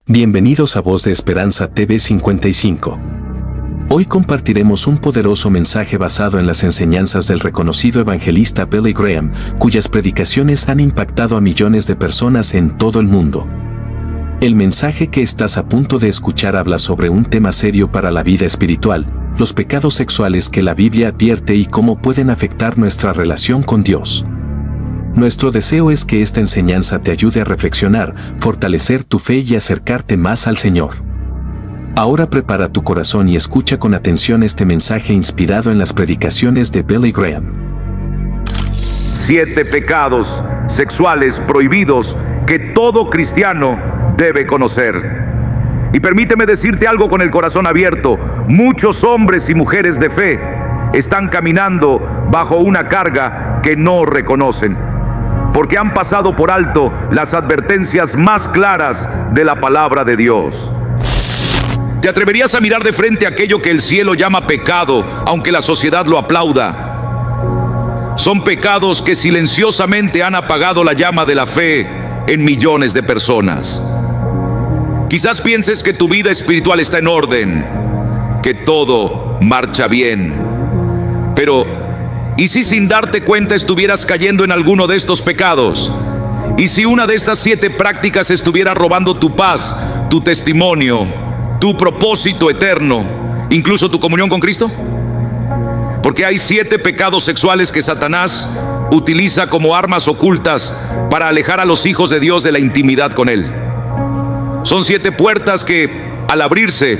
Bienvenidos a Voz de Esperanza TV 55. Hoy compartiremos un poderoso mensaje basado en las enseñanzas del reconocido evangelista Billy Graham, cuyas predicaciones han impactado a millones de personas en todo el mundo. El mensaje que estás a punto de escuchar habla sobre un tema serio para la vida espiritual, los pecados sexuales que la Biblia advierte y cómo pueden afectar nuestra relación con Dios. Nuestro deseo es que esta enseñanza te ayude a reflexionar, fortalecer tu fe y acercarte más al Señor. Ahora prepara tu corazón y escucha con atención este mensaje inspirado en las predicaciones de Billy Graham. 7 pecados sexuales prohibidos que todo cristiano debe conocer. Y permíteme decirte algo con el corazón abierto: muchos hombres y mujeres de fe están caminando bajo una carga que no reconocen, porque han pasado por alto las advertencias más claras de la palabra de Dios. ¿Te atreverías a mirar de frente aquello que el cielo llama pecado, aunque la sociedad lo aplauda? Son pecados que silenciosamente han apagado la llama de la fe en millones de personas. Quizás pienses que tu vida espiritual está en orden, que todo marcha bien, pero ¿y si sin darte cuenta estuvieras cayendo en alguno de estos pecados? ¿Y si una de estas 7 prácticas estuviera robando tu paz, tu testimonio, tu propósito eterno, incluso tu comunión con Cristo? Porque hay 7 pecados sexuales que Satanás utiliza como armas ocultas para alejar a los hijos de Dios de la intimidad con Él. Son 7 puertas que, al abrirse,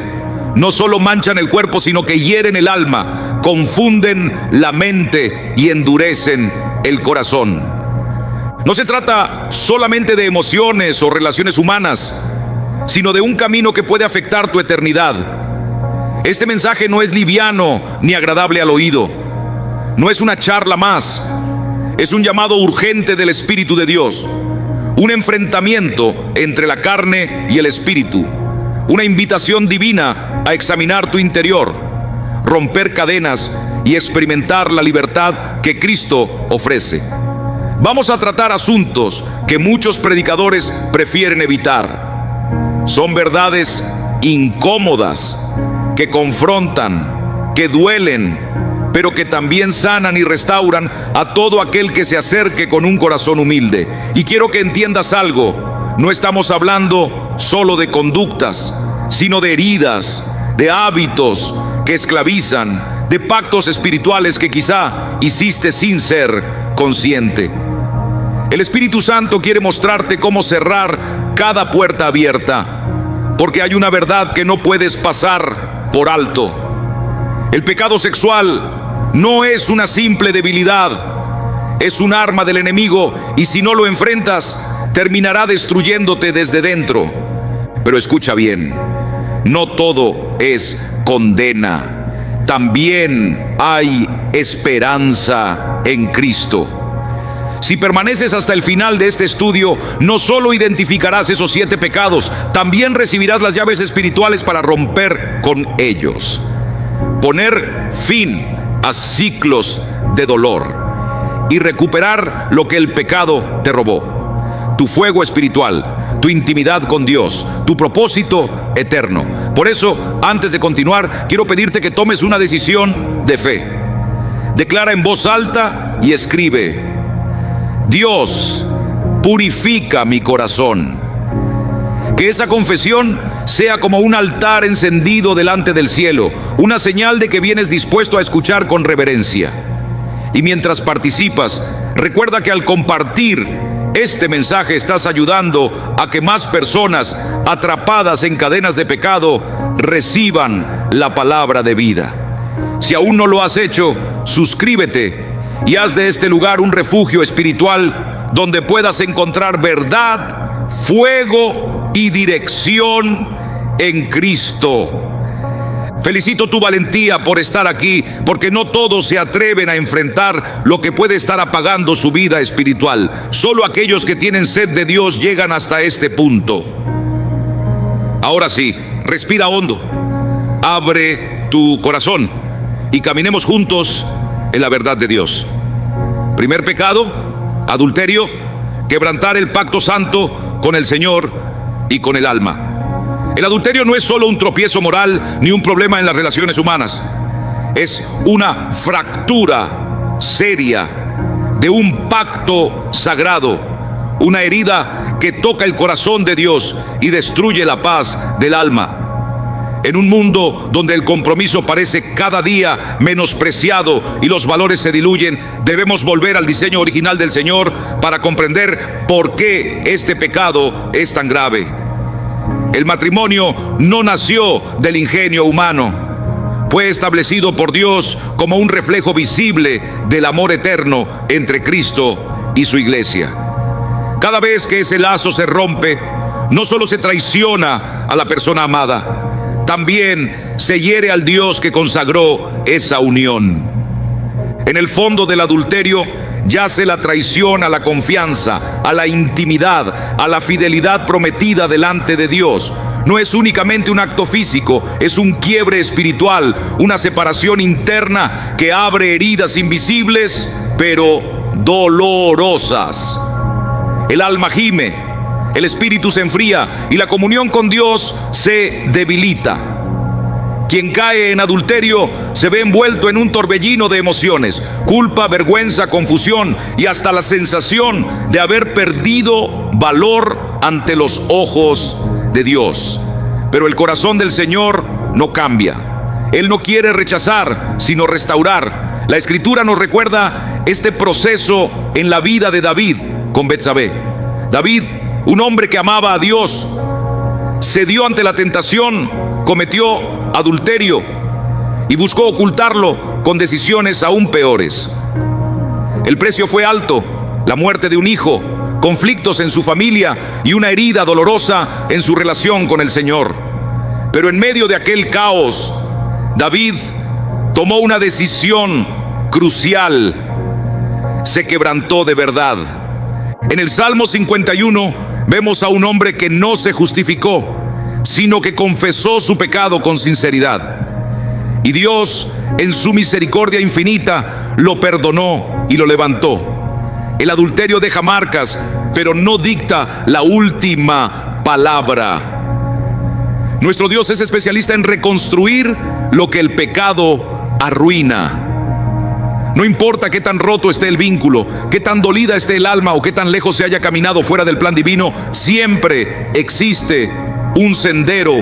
no solo manchan el cuerpo, sino que hieren el alma, confunden la mente y endurecen el corazón. No se trata solamente de emociones o relaciones humanas, sino de un camino que puede afectar tu eternidad. Este mensaje no es liviano ni agradable al oído. No es una charla más. Es un llamado urgente del Espíritu de Dios. Un enfrentamiento entre la carne y el Espíritu. Una invitación divina a examinar tu interior, romper cadenas y experimentar la libertad que Cristo ofrece. Vamos a tratar asuntos que muchos predicadores prefieren evitar. Son verdades incómodas, que confrontan, que duelen, pero que también sanan y restauran a todo aquel que se acerque con un corazón humilde. Y quiero que entiendas algo: no estamos hablando solo de conductas, sino de heridas, de hábitos que esclavizan, de pactos espirituales que quizá hiciste sin ser consciente. El Espíritu Santo quiere mostrarte cómo cerrar cada puerta abierta, porque hay una verdad que no puedes pasar por alto. El pecado sexual no es una simple debilidad, es un arma del enemigo, y si no lo enfrentas, terminará destruyéndote desde dentro. Pero escucha bien: no todo es condena, también hay esperanza en Cristo. Si permaneces hasta el final de este estudio, no solo identificarás esos 7 pecados, también recibirás las llaves espirituales para romper con ellos. Poner fin a ciclos de dolor y recuperar lo que el pecado te robó: tu fuego espiritual, tu intimidad con Dios, tu propósito eterno. Por eso, antes de continuar, quiero pedirte que tomes una decisión de fe. Declara en voz alta y escribe: Dios, purifica mi corazón. Que esa confesión sea como un altar encendido delante del cielo, una señal de que vienes dispuesto a escuchar con reverencia. Y mientras participas, recuerda que al compartir este mensaje estás ayudando a que más personas atrapadas en cadenas de pecado reciban la palabra de vida. Si aún no lo has hecho, suscríbete y haz de este lugar un refugio espiritual donde puedas encontrar verdad, fuego y dirección en Cristo. Felicito tu valentía por estar aquí, porque no todos se atreven a enfrentar lo que puede estar apagando su vida espiritual. Solo aquellos que tienen sed de Dios llegan hasta este punto. Ahora sí, respira hondo, abre tu corazón y caminemos juntos en la verdad de Dios. Primer pecado: adulterio, quebrantar el pacto santo con el Señor y con el alma. El adulterio no es solo un tropiezo moral ni un problema en las relaciones humanas. Es una fractura seria de un pacto sagrado, una herida que toca el corazón de Dios y destruye la paz del alma. En un mundo donde el compromiso parece cada día menospreciado y los valores se diluyen, debemos volver al diseño original del Señor para comprender por qué este pecado es tan grave. El matrimonio no nació del ingenio humano. Fue establecido por Dios como un reflejo visible del amor eterno entre Cristo y su iglesia. Cada vez que ese lazo se rompe, no solo se traiciona a la persona amada, también se hiere al Dios que consagró esa unión. En el fondo del adulterio yace la traición a la confianza, a la intimidad, a la fidelidad prometida delante de Dios. No es únicamente un acto físico, es un quiebre espiritual, una separación interna que abre heridas invisibles, pero dolorosas. El alma gime, el espíritu se enfría y la comunión con Dios se debilita. Quien cae en adulterio se ve envuelto en un torbellino de emociones: culpa, vergüenza, confusión y hasta la sensación de haber perdido valor ante los ojos de Dios. Pero el corazón del Señor no cambia. Él no quiere rechazar, sino restaurar. La Escritura nos recuerda este proceso en la vida de David con Betsabé. David, un hombre que amaba a Dios, cedió ante la tentación, cometió adulterio y buscó ocultarlo con decisiones aún peores. El precio fue alto: la muerte de un hijo, conflictos en su familia y una herida dolorosa en su relación con el Señor. Pero en medio de aquel caos, David tomó una decisión crucial. Se quebrantó de verdad. En el Salmo 51 vemos a un hombre que no se justificó, sino que confesó su pecado con sinceridad. Y Dios, en su misericordia infinita, lo perdonó y lo levantó. El adulterio deja marcas, pero no dicta la última palabra. Nuestro Dios es especialista en reconstruir lo que el pecado arruina. No importa qué tan roto esté el vínculo, qué tan dolida esté el alma o qué tan lejos se haya caminado fuera del plan divino, siempre existe un sendero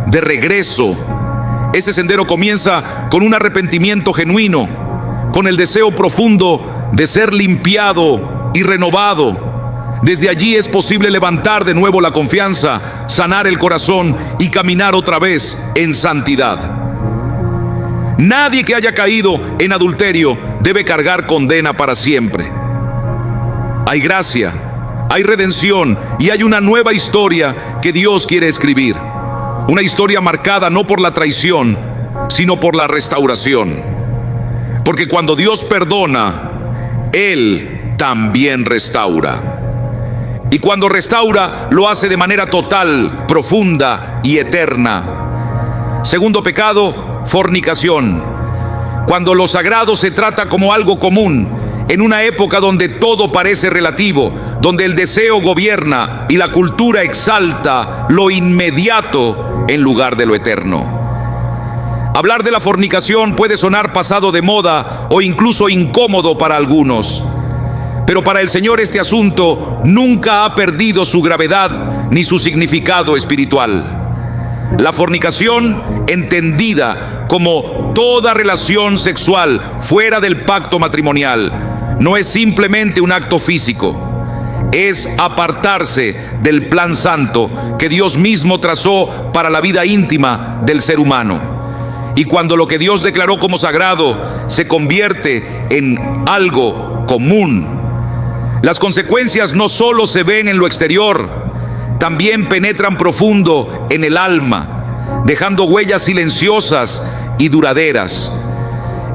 de regreso. Ese sendero comienza con un arrepentimiento genuino, con el deseo profundo de ser limpiado y renovado. Desde allí es posible levantar de nuevo la confianza, sanar el corazón y caminar otra vez en santidad. Nadie que haya caído en adulterio debe cargar condena para siempre. Hay gracia, hay redención y hay una nueva historia que Dios quiere escribir. Una historia marcada no por la traición, sino por la restauración. Porque cuando Dios perdona, Él también restaura. Y cuando restaura, lo hace de manera total, profunda y eterna. Segundo pecado: fornicación. Cuando lo sagrado se trata como algo común, en una época donde todo parece relativo, donde el deseo gobierna y la cultura exalta lo inmediato en lugar de lo eterno. Hablar de la fornicación puede sonar pasado de moda o incluso incómodo para algunos, pero para el Señor este asunto nunca ha perdido su gravedad ni su significado espiritual. La fornicación, entendida como toda relación sexual fuera del pacto matrimonial, no es simplemente un acto físico. Es apartarse del plan santo que Dios mismo trazó para la vida íntima del ser humano. Y cuando lo que Dios declaró como sagrado se convierte en algo común, las consecuencias no solo se ven en lo exterior, también penetran profundo en el alma, dejando huellas silenciosas y duraderas.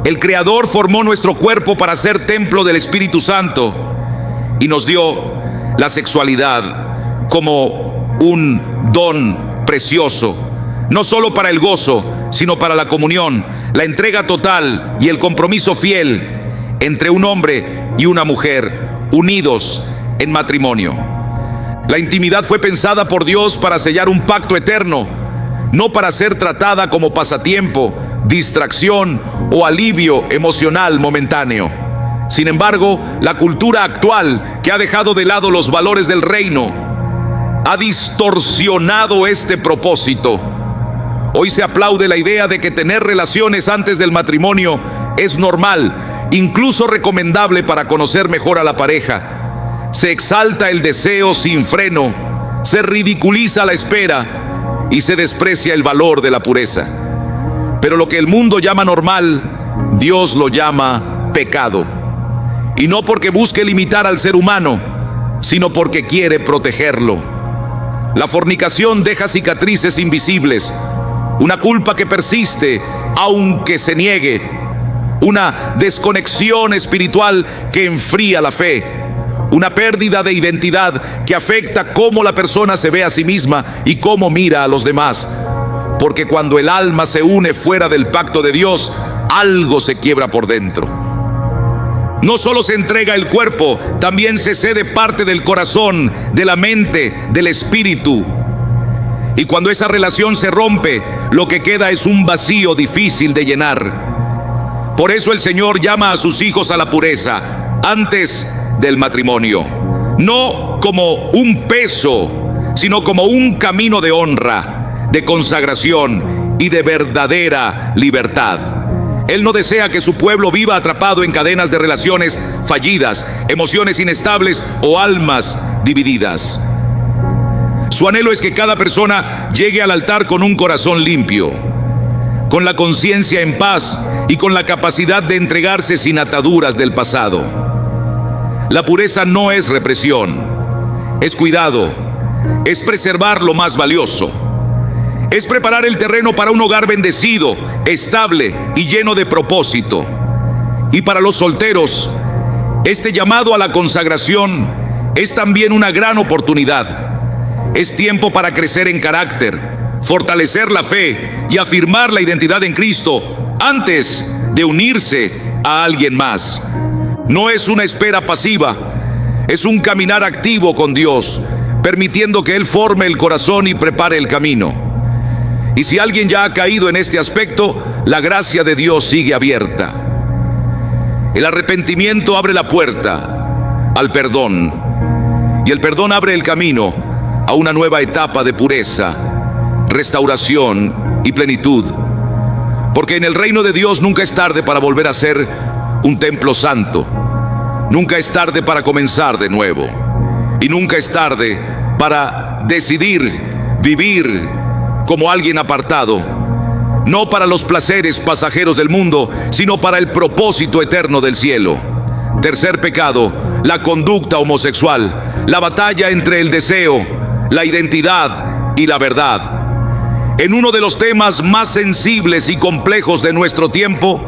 El Creador formó nuestro cuerpo para ser templo del Espíritu Santo y nos dio la sexualidad como un don precioso, no solo para el gozo, sino para la comunión, la entrega total y el compromiso fiel entre un hombre y una mujer unidos en matrimonio. La intimidad fue pensada por Dios para sellar un pacto eterno, no para ser tratada como pasatiempo, distracción o alivio emocional momentáneo. Sin embargo, la cultura actual, que ha dejado de lado los valores del reino, ha distorsionado este propósito. Hoy se aplaude la idea de que tener relaciones antes del matrimonio es normal, incluso recomendable para conocer mejor a la pareja. Se exalta el deseo sin freno, se ridiculiza la espera y se desprecia el valor de la pureza. Pero lo que el mundo llama normal, Dios lo llama pecado. Y no porque busque limitar al ser humano, sino porque quiere protegerlo. La fornicación deja cicatrices invisibles, una culpa que persiste aunque se niegue, una desconexión espiritual que enfría la fe, una pérdida de identidad que afecta cómo la persona se ve a sí misma y cómo mira a los demás. Porque cuando el alma se une fuera del pacto de Dios, algo se quiebra por dentro. No solo se entrega el cuerpo, también se cede parte del corazón, de la mente, del espíritu. Y cuando esa relación se rompe, lo que queda es un vacío difícil de llenar. Por eso el Señor llama a sus hijos a la pureza antes del matrimonio, no como un peso, sino como un camino de honra, de consagración y de verdadera libertad. Él no desea que su pueblo viva atrapado en cadenas de relaciones fallidas, emociones inestables o almas divididas. Su anhelo es que cada persona llegue al altar con un corazón limpio, con la conciencia en paz y con la capacidad de entregarse sin ataduras del pasado. La pureza no es represión, es cuidado, es preservar lo más valioso. Es preparar el terreno para un hogar bendecido, estable y lleno de propósito. Y para los solteros, este llamado a la consagración es también una gran oportunidad. Es tiempo para crecer en carácter, fortalecer la fe y afirmar la identidad en Cristo antes de unirse a alguien más. No es una espera pasiva, es un caminar activo con Dios, permitiendo que Él forme el corazón y prepare el camino. Y si alguien ya ha caído en este aspecto, la gracia de Dios sigue abierta. El arrepentimiento abre la puerta al perdón, y el perdón abre el camino a una nueva etapa de pureza, restauración y plenitud. Porque en el reino de Dios nunca es tarde para volver a ser un templo santo. Nunca es tarde para comenzar de nuevo. Y nunca es tarde para decidir vivir como alguien apartado, no para los placeres pasajeros del mundo, sino para el propósito eterno del cielo. Tercer pecado, la conducta homosexual, la batalla entre el deseo, la identidad y la verdad. En uno de los temas más sensibles y complejos de nuestro tiempo,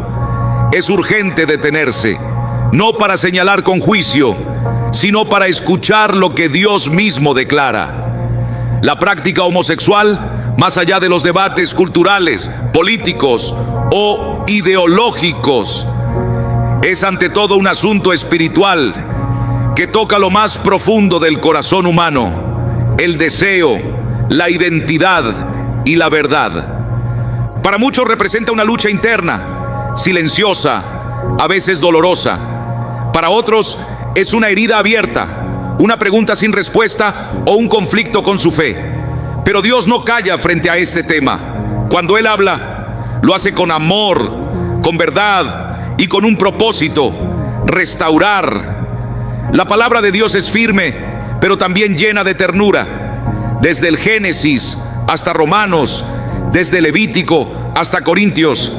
es urgente detenerse, no para señalar con juicio, sino para escuchar lo que Dios mismo declara. La práctica homosexual, más allá de los debates culturales, políticos o ideológicos, es ante todo un asunto espiritual que toca lo más profundo del corazón humano, el deseo, la identidad y la verdad. Para muchos representa una lucha interna, silenciosa, a veces dolorosa. Para otros es una herida abierta, una pregunta sin respuesta o un conflicto con su fe. Pero Dios no calla frente a este tema. Cuando Él habla, lo hace con amor, con verdad y con un propósito: restaurar. La palabra de Dios es firme, pero también llena de ternura. Desde el Génesis hasta Romanos, desde Levítico hasta Corintios,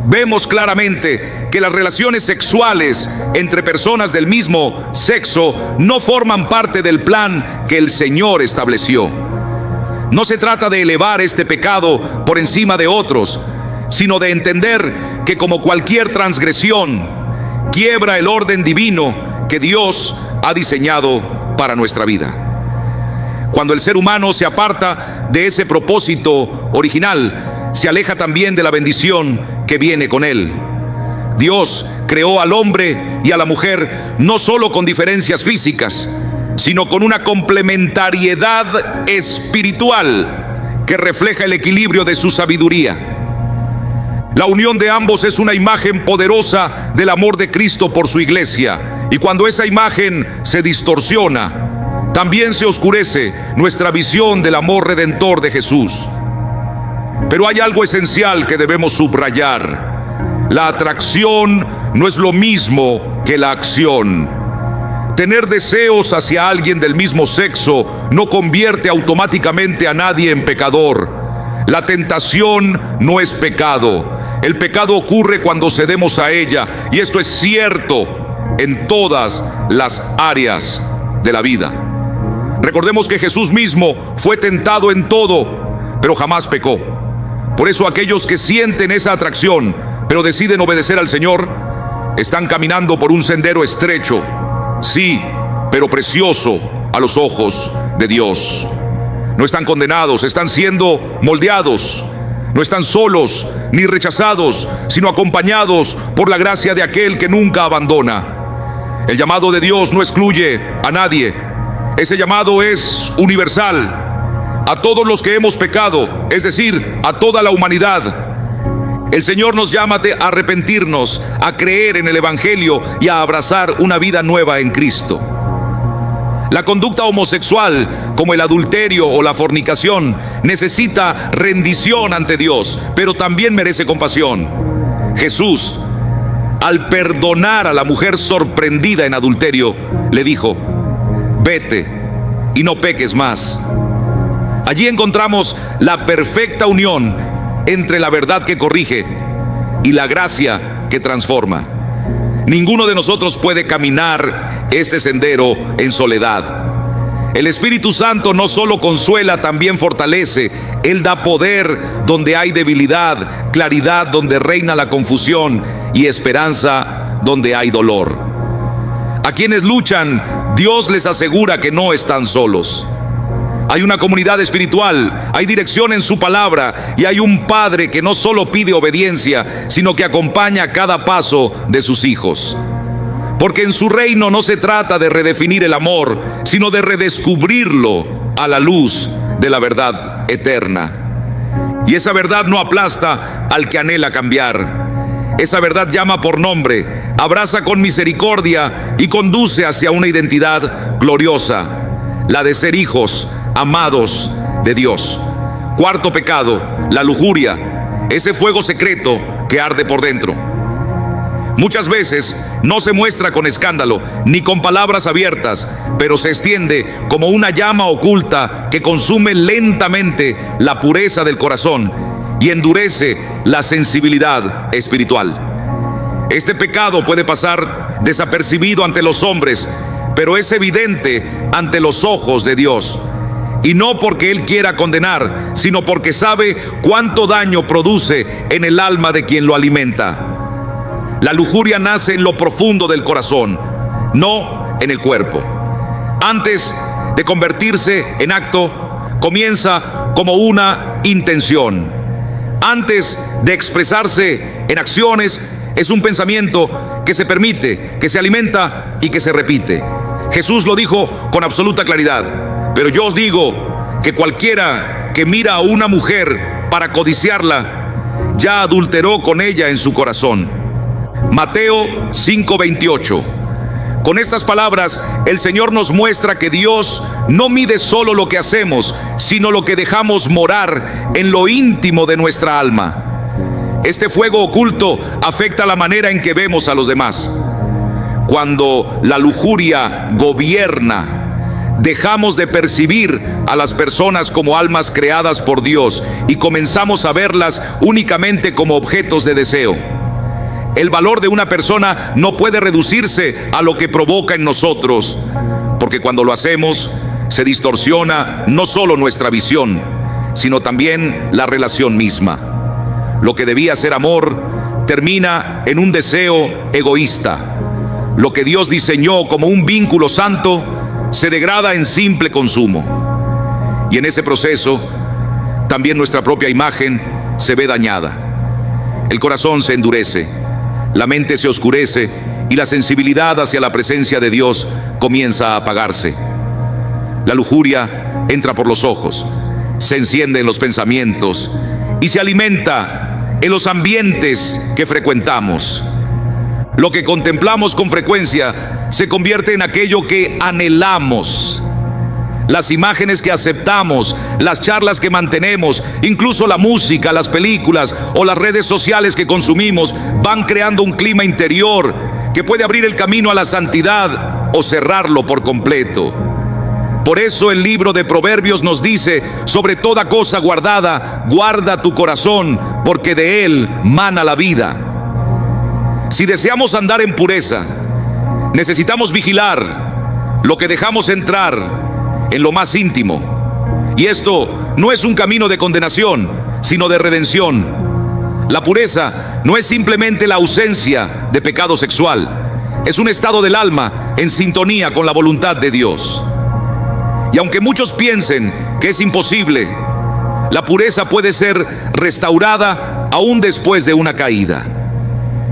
vemos claramente que las relaciones sexuales entre personas del mismo sexo no forman parte del plan que el Señor estableció. No se trata de elevar este pecado por encima de otros, sino de entender que, como cualquier transgresión, quiebra el orden divino que Dios ha diseñado para nuestra vida. Cuando el ser humano se aparta de ese propósito original, se aleja también de la bendición que viene con él. Dios creó al hombre y a la mujer no solo con diferencias físicas, sino con una complementariedad espiritual que refleja el equilibrio de su sabiduría. La unión de ambos es una imagen poderosa del amor de Cristo por su iglesia, y cuando esa imagen se distorsiona, también se oscurece nuestra visión del amor redentor de Jesús. Pero hay algo esencial que debemos subrayar: la atracción no es lo mismo que la acción. Tener deseos hacia alguien del mismo sexo no convierte automáticamente a nadie en pecador. La tentación no es pecado. El pecado ocurre cuando cedemos a ella, y esto es cierto en todas las áreas de la vida. Recordemos que Jesús mismo fue tentado en todo, pero jamás pecó. Por eso aquellos que sienten esa atracción, pero deciden obedecer al Señor, están caminando por un sendero estrecho, sí, pero precioso a los ojos de Dios. No están condenados, están siendo moldeados. No están solos ni rechazados, sino acompañados por la gracia de aquel que nunca abandona. El llamado de Dios no excluye a nadie. Ese llamado es universal a todos los que hemos pecado, es decir, a toda la humanidad. El Señor nos llama a arrepentirnos, a creer en el Evangelio y a abrazar una vida nueva en Cristo. La conducta homosexual, como el adulterio o la fornicación, necesita rendición ante Dios, pero también merece compasión. Jesús, al perdonar a la mujer sorprendida en adulterio, le dijo: vete y no peques más. Allí encontramos la perfecta unión entre la verdad que corrige y la gracia que transforma. Ninguno de nosotros puede caminar este sendero en soledad. El Espíritu Santo no solo consuela, también fortalece. Él da poder donde hay debilidad, claridad donde reina la confusión y esperanza donde hay dolor. A quienes luchan, Dios les asegura que no están solos. Hay una comunidad espiritual, hay dirección en su palabra y hay un Padre que no solo pide obediencia, sino que acompaña cada paso de sus hijos. Porque en su reino no se trata de redefinir el amor, sino de redescubrirlo a la luz de la verdad eterna. Y esa verdad no aplasta al que anhela cambiar. Esa verdad llama por nombre, abraza con misericordia y conduce hacia una identidad gloriosa, la de ser hijos amados de Dios. Cuarto pecado, la lujuria, ese fuego secreto que arde por dentro. Muchas veces no se muestra con escándalo ni con palabras abiertas, pero se extiende como una llama oculta que consume lentamente la pureza del corazón y endurece la sensibilidad espiritual. Este pecado puede pasar desapercibido ante los hombres, pero es evidente ante los ojos de Dios. Y no porque Él quiera condenar, sino porque sabe cuánto daño produce en el alma de quien lo alimenta. La lujuria nace en lo profundo del corazón, no en el cuerpo. Antes de convertirse en acto, comienza como una intención. Antes de expresarse en acciones, es un pensamiento que se permite, que se alimenta y que se repite. Jesús lo dijo con absoluta claridad: pero yo os digo que cualquiera que mira a una mujer para codiciarla, ya adulteró con ella en su corazón. Mateo 5:28. Con estas palabras, el Señor nos muestra que Dios no mide solo lo que hacemos, sino lo que dejamos morar en lo íntimo de nuestra alma. Este fuego oculto afecta la manera en que vemos a los demás. Cuando la lujuria gobierna, dejamos de percibir a las personas como almas creadas por Dios y comenzamos a verlas únicamente como objetos de deseo. El valor de una persona no puede reducirse a lo que provoca en nosotros, porque cuando lo hacemos, se distorsiona no solo nuestra visión, sino también la relación misma. Lo que debía ser amor termina en un deseo egoísta. Lo que Dios diseñó como un vínculo santo se degrada en simple consumo. Y en ese proceso, también nuestra propia imagen se ve dañada. El corazón se endurece, la mente se oscurece y la sensibilidad hacia la presencia de Dios comienza a apagarse. La lujuria entra por los ojos se enciende en los pensamientos y se alimenta en los ambientes que frecuentamos. Lo que contemplamos con frecuencia se convierte en aquello que anhelamos. Las imágenes que aceptamos, las charlas que mantenemos, incluso la música, las películas o las redes sociales que consumimos van creando un clima interior que puede abrir el camino a la santidad o cerrarlo por completo. Por eso el libro de Proverbios nos dice: sobre toda cosa guardada, guarda tu corazón, porque de él mana la vida. Si deseamos andar en pureza, necesitamos vigilar lo que dejamos entrar en lo más íntimo. Y esto no es un camino de condenación, sino de redención. La pureza no es simplemente la ausencia de pecado sexual, es un estado del alma en sintonía con la voluntad de Dios. Y aunque muchos piensen que es imposible, la pureza puede ser restaurada aún después de una caída.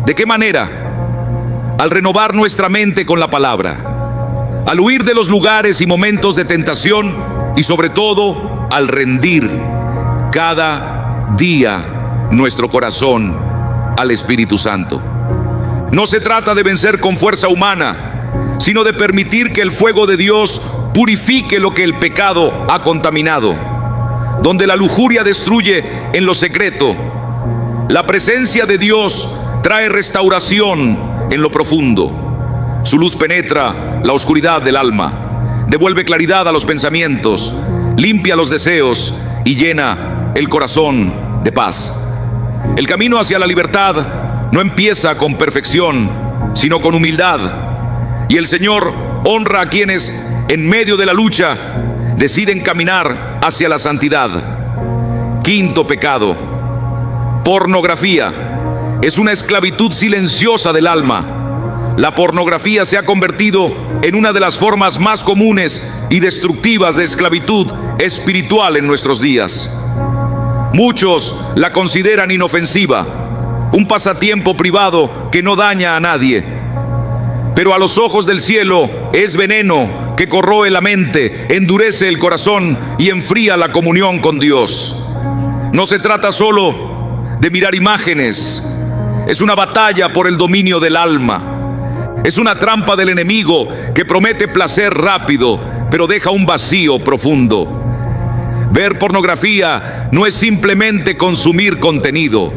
¿De qué manera? Al renovar nuestra mente con la palabra, al huir de los lugares y momentos de tentación y sobre todo al rendir cada día nuestro corazón al Espíritu Santo. No se trata de vencer con fuerza humana, sino de permitir que el fuego de Dios purifique lo que el pecado ha contaminado. Donde la lujuria destruye en lo secreto, la presencia de Dios trae restauración en lo profundo. Su luz penetra la oscuridad del alma, devuelve claridad a los pensamientos, limpia los deseos y llena el corazón de paz. El camino hacia la libertad no empieza con perfección, sino con humildad. Y el Señor honra a quienes en medio de la lucha deciden caminar hacia la santidad. Quinto pecado: pornografía. Es una esclavitud silenciosa del alma. La pornografía se ha convertido en una de las formas más comunes y destructivas de esclavitud espiritual en nuestros días. Muchos la consideran inofensiva, un pasatiempo privado que no daña a nadie. Pero a los ojos del cielo es veneno que corroe la mente, endurece el corazón y enfría la comunión con Dios. No se trata solo de mirar imágenes, es una batalla por el dominio del alma. Es una trampa del enemigo que promete placer rápido, pero deja un vacío profundo. Ver pornografía no es simplemente consumir contenido,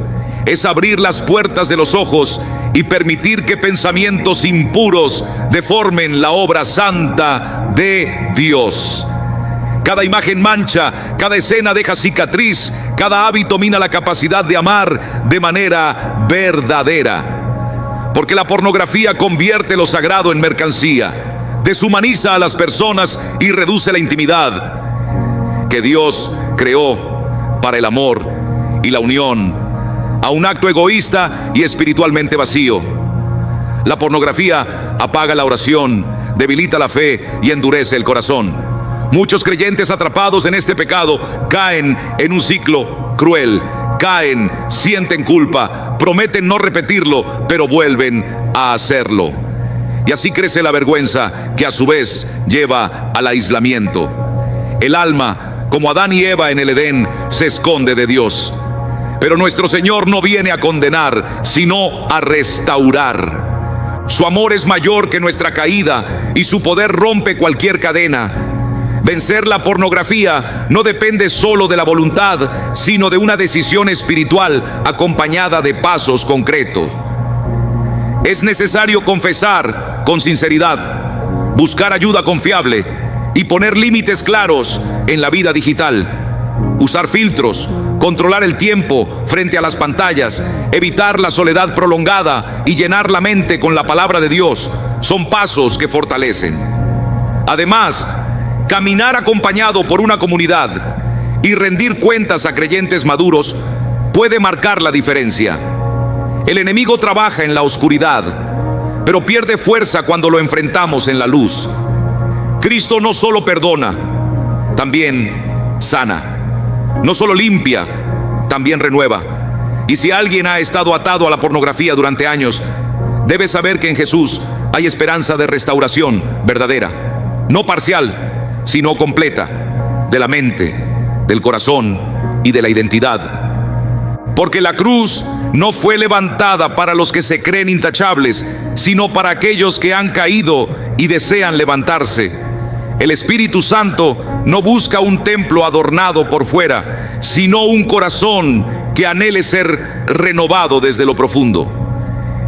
es abrir las puertas de los ojos y permitir que pensamientos impuros deformen la obra santa de Dios. Cada imagen mancha, cada escena deja cicatriz, cada hábito mina la capacidad de amar de manera verdadera. Porque la pornografía convierte lo sagrado en mercancía, deshumaniza a las personas y reduce la intimidad que Dios creó para el amor y la unión a un acto egoísta y espiritualmente vacío. La pornografía apaga la oración, debilita la fe y endurece el corazón. Muchos creyentes atrapados en este pecado caen en un ciclo cruel, caen, sienten culpa, prometen no repetirlo, pero vuelven a hacerlo. Y así crece la vergüenza, que a su vez lleva al aislamiento. El alma, como Adán y Eva en el Edén, se esconde de Dios. Pero nuestro Señor no viene a condenar, sino a restaurar. Su amor es mayor que nuestra caída y su poder rompe cualquier cadena. Vencer la pornografía no depende solo de la voluntad, sino de una decisión espiritual acompañada de pasos concretos. Es necesario confesar con sinceridad, buscar ayuda confiable y poner límites claros en la vida digital. Usar filtros, controlar el tiempo frente a las pantallas, evitar la soledad prolongada y llenar la mente con la palabra de Dios son pasos que fortalecen. Además, caminar acompañado por una comunidad y rendir cuentas a creyentes maduros puede marcar la diferencia. El enemigo trabaja en la oscuridad, pero pierde fuerza cuando lo enfrentamos en la luz. Cristo no solo perdona, también sana. No solo limpia, también renueva. Y si alguien ha estado atado a la pornografía durante años, debe saber que en Jesús hay esperanza de restauración verdadera, no parcial, sino completa, de la mente, del corazón y de la identidad. Porque la cruz no fue levantada para los que se creen intachables, sino para aquellos que han caído y desean levantarse. El Espíritu Santo no busca un templo adornado por fuera, sino un corazón que anhele ser renovado desde lo profundo.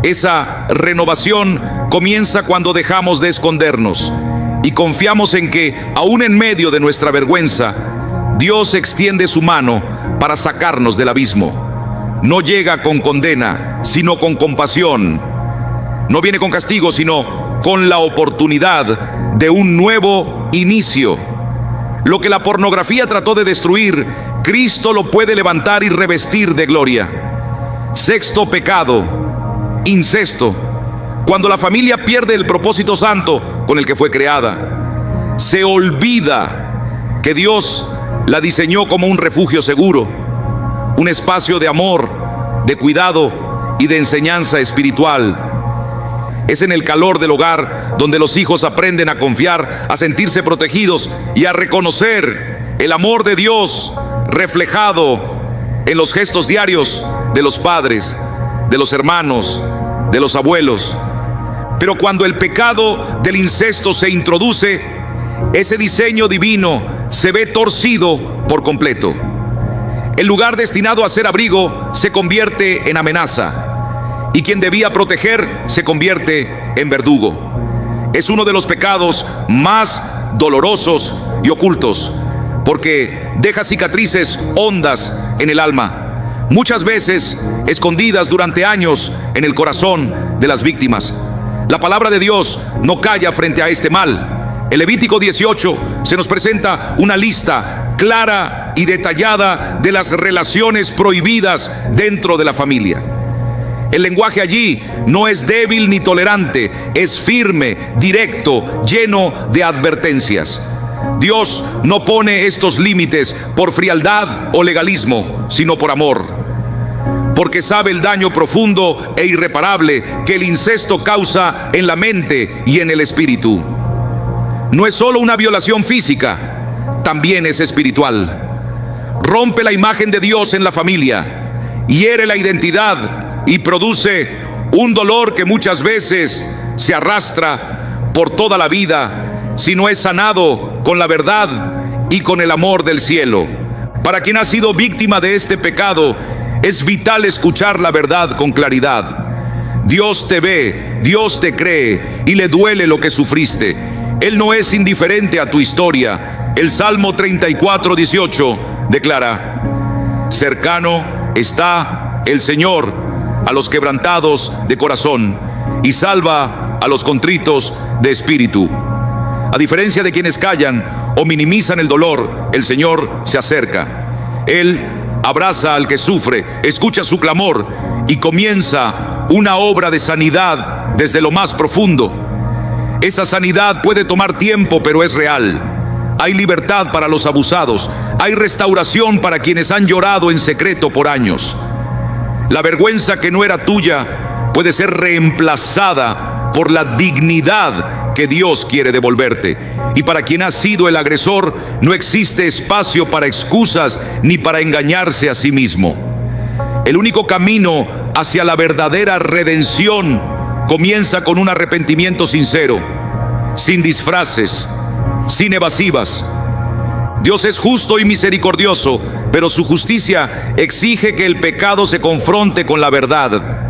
Esa renovación comienza cuando dejamos de escondernos y confiamos en que, aún en medio de nuestra vergüenza, Dios extiende su mano para sacarnos del abismo. No llega con condena, sino con compasión. No viene con castigo, sino con la oportunidad de un nuevo inicio. Lo que la pornografía trató de destruir, Cristo lo puede levantar y revestir de gloria. Sexto pecado: incesto. Cuando la familia pierde el propósito santo con el que fue creada, se olvida que Dios la diseñó como un refugio seguro, un espacio de amor, de cuidado y de enseñanza espiritual. Es en el calor del hogar donde los hijos aprenden a confiar, a sentirse protegidos y a reconocer el amor de Dios reflejado en los gestos diarios de los padres, de los hermanos, de los abuelos. Pero cuando el pecado del incesto se introduce, ese diseño divino se ve torcido por completo. El lugar destinado a ser abrigo se convierte en amenaza, y quien debía proteger se convierte en verdugo. Es uno de los pecados más dolorosos y ocultos, porque deja cicatrices hondas en el alma, muchas veces escondidas durante años en el corazón de las víctimas. La palabra de Dios no calla frente a este mal. En Levítico 18 se nos presenta una lista clara y detallada de las relaciones prohibidas dentro de la familia. El lenguaje allí no es débil ni tolerante, es firme, directo, lleno de advertencias. Dios no pone estos límites por frialdad o legalismo, sino por amor, porque sabe el daño profundo e irreparable que el incesto causa en la mente y en el espíritu. No es solo una violación física, también es espiritual. Rompe la imagen de Dios en la familia, hiere la identidad y produce un dolor que muchas veces se arrastra por toda la vida si no es sanado con la verdad y con el amor del cielo. Para quien ha sido víctima de este pecado, es vital escuchar la verdad con claridad. Dios te ve, Dios te cree y le duele lo que sufriste. Él no es indiferente a tu historia. El Salmo 34:18 declara: cercano está el Señor a los quebrantados de corazón y salva a los contritos de espíritu. A diferencia de quienes callan o minimizan el dolor, el Señor se acerca. Él abraza al que sufre, escucha su clamor y comienza una obra de sanidad desde lo más profundo. Esa sanidad puede tomar tiempo, pero es real. Hay libertad para los abusados, hay restauración para quienes han llorado en secreto por años. La vergüenza que no era tuya puede ser reemplazada por la dignidad que Dios quiere devolverte. Y para quien ha sido el agresor, no existe espacio para excusas ni para engañarse a sí mismo. El único camino hacia la verdadera redención comienza con un arrepentimiento sincero, sin disfraces, sin evasivas. Dios es justo y misericordioso, pero su justicia exige que el pecado se confronte con la verdad.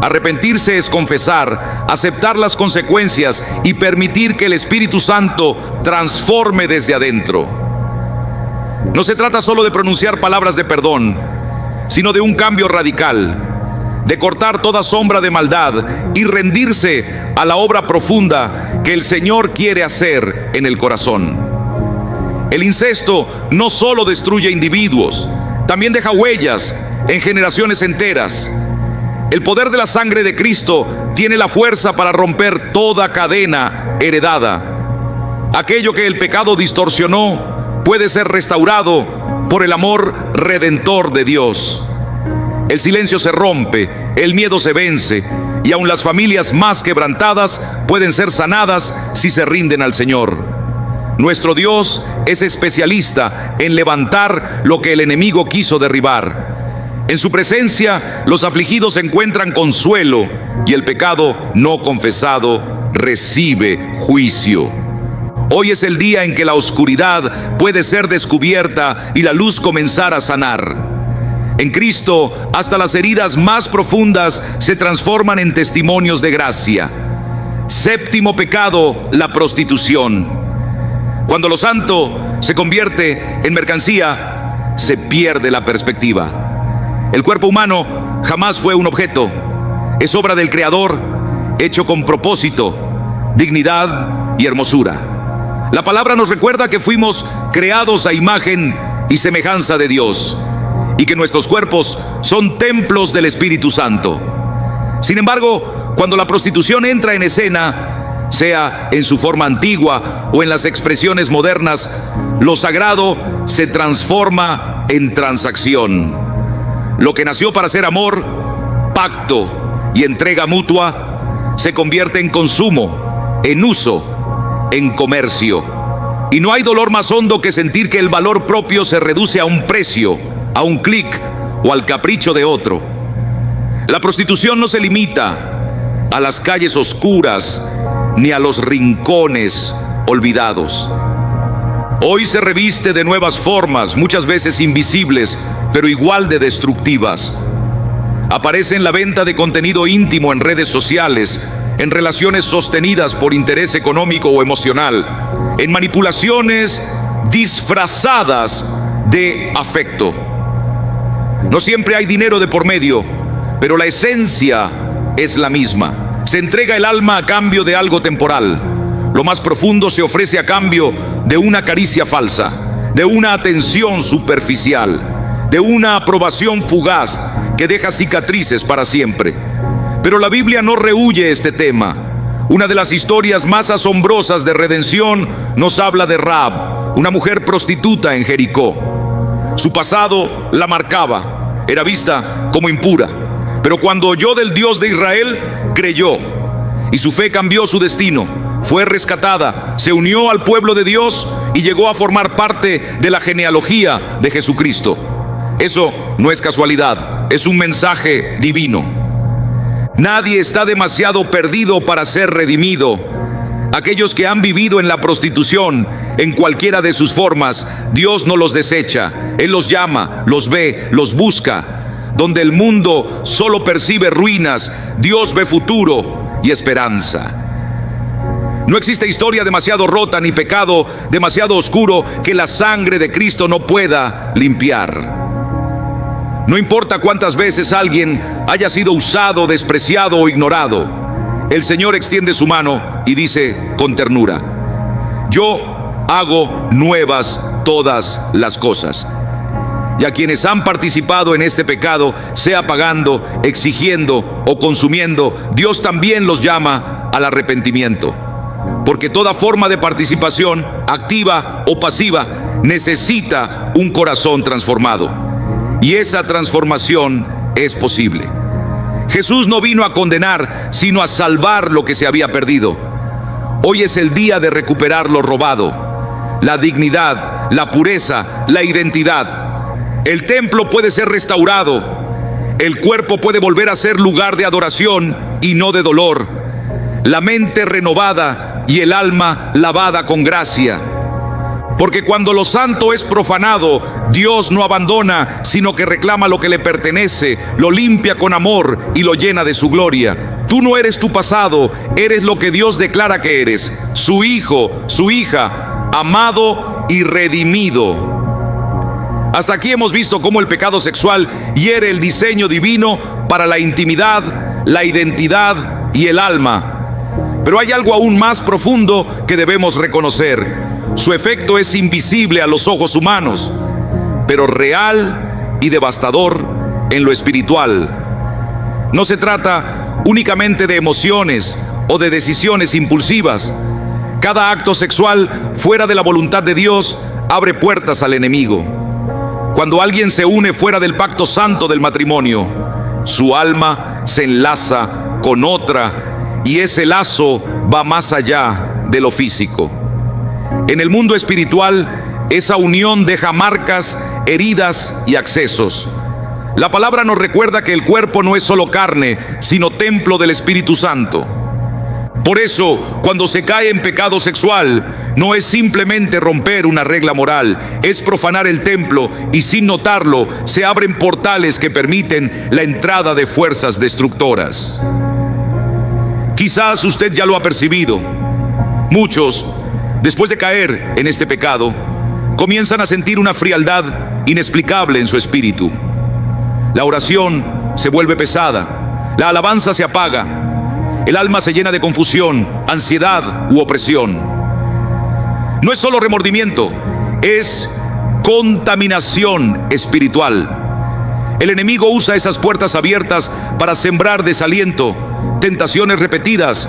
Arrepentirse es confesar, aceptar las consecuencias y permitir que el Espíritu Santo transforme desde adentro. No se trata solo de pronunciar palabras de perdón, sino de un cambio radical, de cortar toda sombra de maldad y rendirse a la obra profunda que el Señor quiere hacer en el corazón. El incesto no solo destruye individuos, también deja huellas en generaciones enteras. El poder de la sangre de Cristo tiene la fuerza para romper toda cadena heredada. Aquello que el pecado distorsionó puede ser restaurado por el amor redentor de Dios. El silencio se rompe, el miedo se vence, y aun las familias más quebrantadas pueden ser sanadas si se rinden al Señor. Nuestro Dios es especialista en levantar lo que el enemigo quiso derribar. En su presencia, los afligidos encuentran consuelo y el pecado no confesado recibe juicio. Hoy es el día en que la oscuridad puede ser descubierta y la luz comenzar a sanar. En Cristo, hasta las heridas más profundas se transforman en testimonios de gracia. Séptimo pecado, la prostitución. Cuando lo santo se convierte en mercancía, se pierde la perspectiva. El cuerpo humano jamás fue un objeto. Es obra del Creador, hecho con propósito, dignidad y hermosura. La palabra nos recuerda que fuimos creados a imagen y semejanza de Dios, y que nuestros cuerpos son templos del Espíritu Santo. Sin embargo, cuando la prostitución entra en escena, sea en su forma antigua o en las expresiones modernas, lo sagrado se transforma en transacción. Lo que nació para ser amor, pacto y entrega mutua, se convierte en consumo, en uso, en comercio. Y no hay dolor más hondo que sentir que el valor propio se reduce a un precio, a un clic o al capricho de otro. La prostitución no se limita a las calles oscuras ni a los rincones olvidados. Hoy se reviste de nuevas formas, muchas veces invisibles, pero igual de destructivas. Aparece en la venta de contenido íntimo en redes sociales, en relaciones sostenidas por interés económico o emocional, en manipulaciones disfrazadas de afecto. No siempre hay dinero de por medio, pero la esencia es la misma. Se entrega el alma a cambio de algo temporal. Lo más profundo se ofrece a cambio de una caricia falsa, de una atención superficial, de una aprobación fugaz que deja cicatrices para siempre. Pero la Biblia no rehúye este tema. Una de las historias más asombrosas de redención nos habla de Rahab, una mujer prostituta en Jericó. Su pasado la marcaba, era vista como impura, pero cuando oyó del Dios de Israel, creyó, y su fe cambió su destino. Fue rescatada, se unió al pueblo de Dios y llegó a formar parte de la genealogía de Jesucristo. Eso no es casualidad, es un mensaje divino. Nadie está demasiado perdido para ser redimido. Aquellos que han vivido en la prostitución, en cualquiera de sus formas, Dios no los desecha. Él los llama, los ve, los busca. Donde el mundo solo percibe ruinas, Dios ve futuro y esperanza. No existe historia demasiado rota ni pecado demasiado oscuro que la sangre de Cristo no pueda limpiar. No importa cuántas veces alguien haya sido usado, despreciado o ignorado, el Señor extiende su mano y dice con ternura: yo hago nuevas todas las cosas. Y a quienes han participado en este pecado, sea pagando, exigiendo o consumiendo, Dios también los llama al arrepentimiento. Porque toda forma de participación, activa o pasiva, necesita un corazón transformado. Y esa transformación es posible. Jesús no vino a condenar, sino a salvar lo que se había perdido. Hoy es el día de recuperar lo robado: la dignidad, la pureza, la identidad. El templo puede ser restaurado, el cuerpo puede volver a ser lugar de adoración y no de dolor, la mente renovada y el alma lavada con gracia. Porque cuando lo santo es profanado, Dios no abandona, sino que reclama lo que le pertenece, lo limpia con amor y lo llena de su gloria. Tú no eres tu pasado, eres lo que Dios declara que eres: su hijo, su hija, amado y redimido. Hasta aquí hemos visto cómo el pecado sexual hiere el diseño divino para la intimidad, la identidad y el alma. Pero hay algo aún más profundo que debemos reconocer. Su efecto es invisible a los ojos humanos, pero real y devastador en lo espiritual. No se trata únicamente de emociones o de decisiones impulsivas. Cada acto sexual fuera de la voluntad de Dios abre puertas al enemigo. Cuando alguien se une fuera del pacto santo del matrimonio, su alma se enlaza con otra y ese lazo va más allá de lo físico. En el mundo espiritual, esa unión deja marcas, heridas y accesos. La palabra nos recuerda que el cuerpo no es solo carne, sino templo del Espíritu Santo. Por eso, cuando se cae en pecado sexual, no es simplemente romper una regla moral, es profanar el templo y sin notarlo se abren portales que permiten la entrada de fuerzas destructoras. Quizás usted ya lo ha percibido. Muchos, después de caer en este pecado, comienzan a sentir una frialdad inexplicable en su espíritu. La oración se vuelve pesada, la alabanza se apaga, el alma se llena de confusión, ansiedad u opresión. No es solo remordimiento, es contaminación espiritual. El enemigo usa esas puertas abiertas para sembrar desaliento, tentaciones repetidas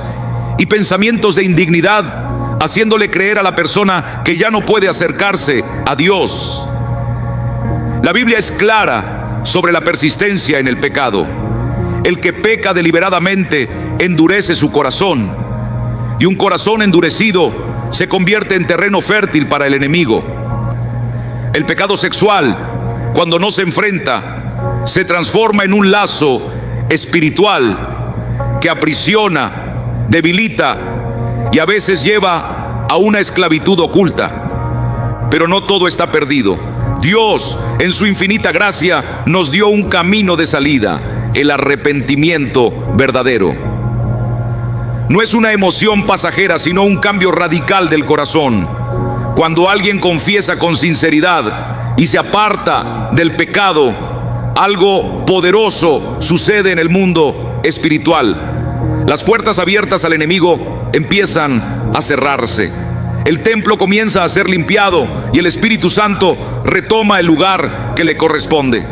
y pensamientos de indignidad, haciéndole creer a la persona que ya no puede acercarse a Dios. La Biblia es clara sobre la persistencia en el pecado. El que peca deliberadamente endurece su corazón, y un corazón endurecido se convierte en terreno fértil para el enemigo. El pecado sexual, cuando no se enfrenta, se transforma en un lazo espiritual que aprisiona, debilita y a veces lleva a una esclavitud oculta. Pero no todo está perdido. Dios, en su infinita gracia, nos dio un camino de salida: el arrepentimiento verdadero. No es una emoción pasajera, sino un cambio radical del corazón. Cuando alguien confiesa con sinceridad y se aparta del pecado, algo poderoso sucede en el mundo espiritual. Las puertas abiertas al enemigo empiezan a cerrarse. El templo comienza a ser limpiado y el Espíritu Santo retoma el lugar que le corresponde.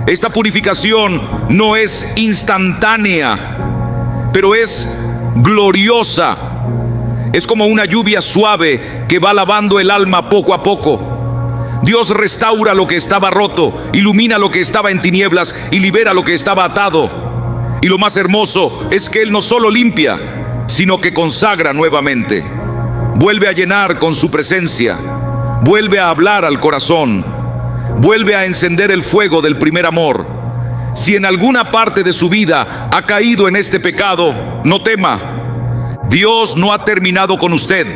Esta purificación no es instantánea, pero es gloriosa. Es como una lluvia suave que va lavando el alma poco a poco. Dios restaura lo que estaba roto, ilumina lo que estaba en tinieblas y libera lo que estaba atado. Y lo más hermoso es que Él no solo limpia, sino que consagra nuevamente. Vuelve a llenar con su presencia, vuelve a hablar al corazón, vuelve a encender el fuego del primer amor. Si en alguna parte de su vida ha caído en este pecado, no tema. Dios no ha terminado con usted.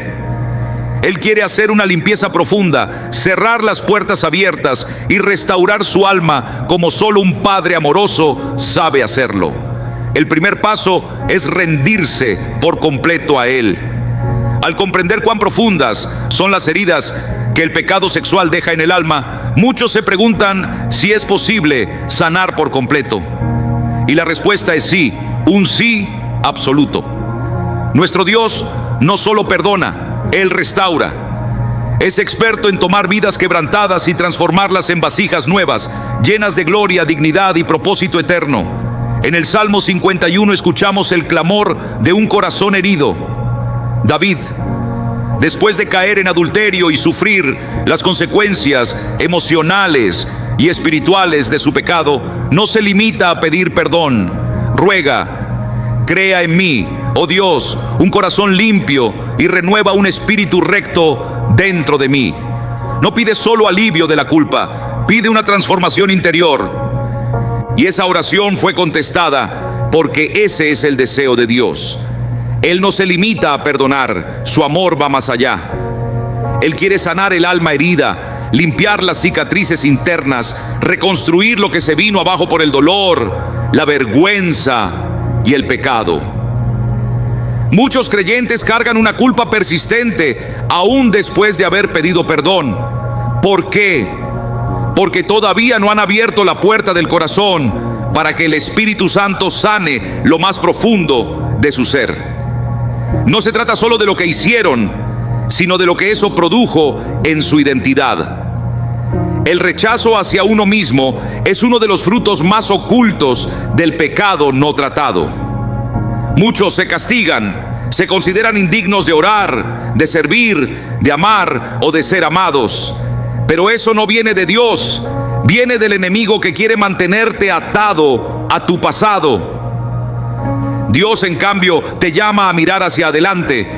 Él quiere hacer una limpieza profunda, cerrar las puertas abiertas y restaurar su alma como solo un Padre amoroso sabe hacerlo. El primer paso es rendirse por completo a Él. Al comprender cuán profundas son las heridas que el pecado sexual deja en el alma, muchos se preguntan si es posible sanar por completo. Y la respuesta es sí, un sí absoluto. Nuestro Dios no solo perdona, Él restaura. Es experto en tomar vidas quebrantadas y transformarlas en vasijas nuevas, llenas de gloria, dignidad y propósito eterno. En el Salmo 51 escuchamos el clamor de un corazón herido. David, después de caer en adulterio y sufrir las consecuencias emocionales y espirituales de su pecado, no se limita a pedir perdón. Ruega: crea en mí, oh Dios, un corazón limpio y renueva un espíritu recto dentro de mí. No pide solo alivio de la culpa, pide una transformación interior. Y esa oración fue contestada porque ese es el deseo de Dios. Él no se limita a perdonar, su amor va más allá. Él quiere sanar el alma herida, limpiar las cicatrices internas, reconstruir lo que se vino abajo por el dolor, la vergüenza y el pecado. Muchos creyentes cargan una culpa persistente aún después de haber pedido perdón. ¿Por qué? Porque todavía no han abierto la puerta del corazón para que el Espíritu Santo sane lo más profundo de su ser. No se trata solo de lo que hicieron, sino de lo que eso produjo en su identidad. El rechazo hacia uno mismo es uno de los frutos más ocultos del pecado no tratado. Muchos se castigan, se consideran indignos de orar, de servir, de amar o de ser amados. Pero eso no viene de Dios, viene del enemigo que quiere mantenerte atado a tu pasado. Dios, en cambio, te llama a mirar hacia adelante.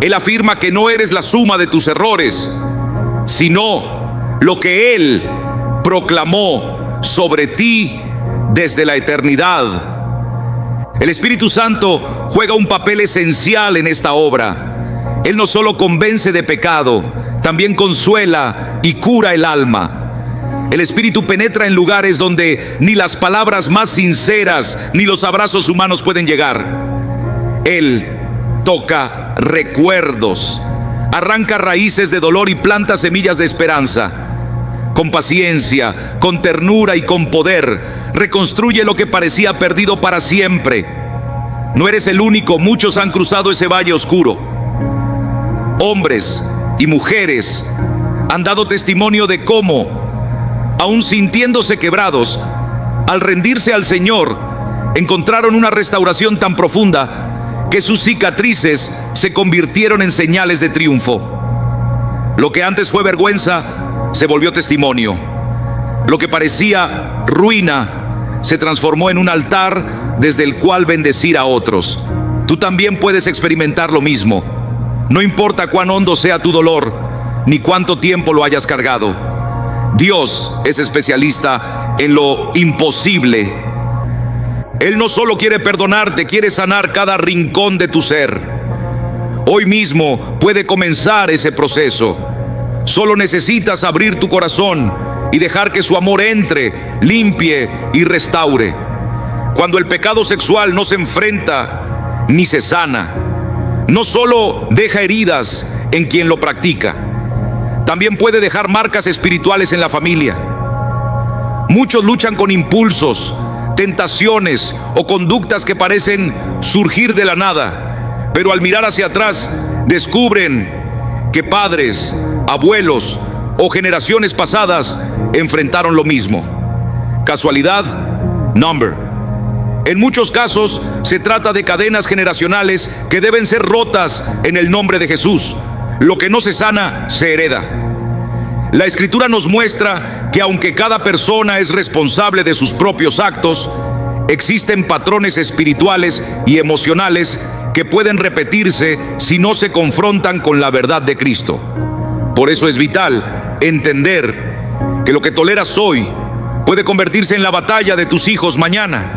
Él afirma que no eres la suma de tus errores, sino lo que Él proclamó sobre ti desde la eternidad. El Espíritu Santo juega un papel esencial en esta obra. Él no solo convence de pecado, también consuela y cura el alma. El Espíritu penetra en lugares donde ni las palabras más sinceras ni los abrazos humanos pueden llegar. Él toca recuerdos, arranca raíces de dolor y planta semillas de esperanza. Con paciencia, con ternura y con poder, reconstruye lo que parecía perdido para siempre. No eres el único, muchos han cruzado ese valle oscuro. Hombres y mujeres han dado testimonio de cómo, aún sintiéndose quebrados, al rendirse al Señor, encontraron una restauración tan profunda que sus cicatrices se convirtieron en señales de triunfo. Lo que antes fue vergüenza se volvió testimonio. Lo que parecía ruina se transformó en un altar desde el cual bendecir a otros. Tú también puedes experimentar lo mismo. No importa cuán hondo sea tu dolor, ni cuánto tiempo lo hayas cargado. Dios es especialista en lo imposible. Él no solo quiere perdonarte, quiere sanar cada rincón de tu ser. Hoy mismo puede comenzar ese proceso. Solo necesitas abrir tu corazón y dejar que su amor entre, limpie y restaure. Cuando el pecado sexual no se enfrenta ni se sana, no solo deja heridas en quien lo practica, también puede dejar marcas espirituales en la familia. Muchos luchan con impulsos, tentaciones o conductas que parecen surgir de la nada, pero al mirar hacia atrás descubren que padres, abuelos o generaciones pasadas enfrentaron lo mismo. ¿Casualidad? Number. En muchos casos se trata de cadenas generacionales que deben ser rotas en el nombre de Jesús. Lo que no se sana, se hereda. La Escritura nos muestra que aunque cada persona es responsable de sus propios actos, existen patrones espirituales y emocionales que pueden repetirse si no se confrontan con la verdad de Cristo. Por eso es vital entender que lo que toleras hoy puede convertirse en la batalla de tus hijos mañana.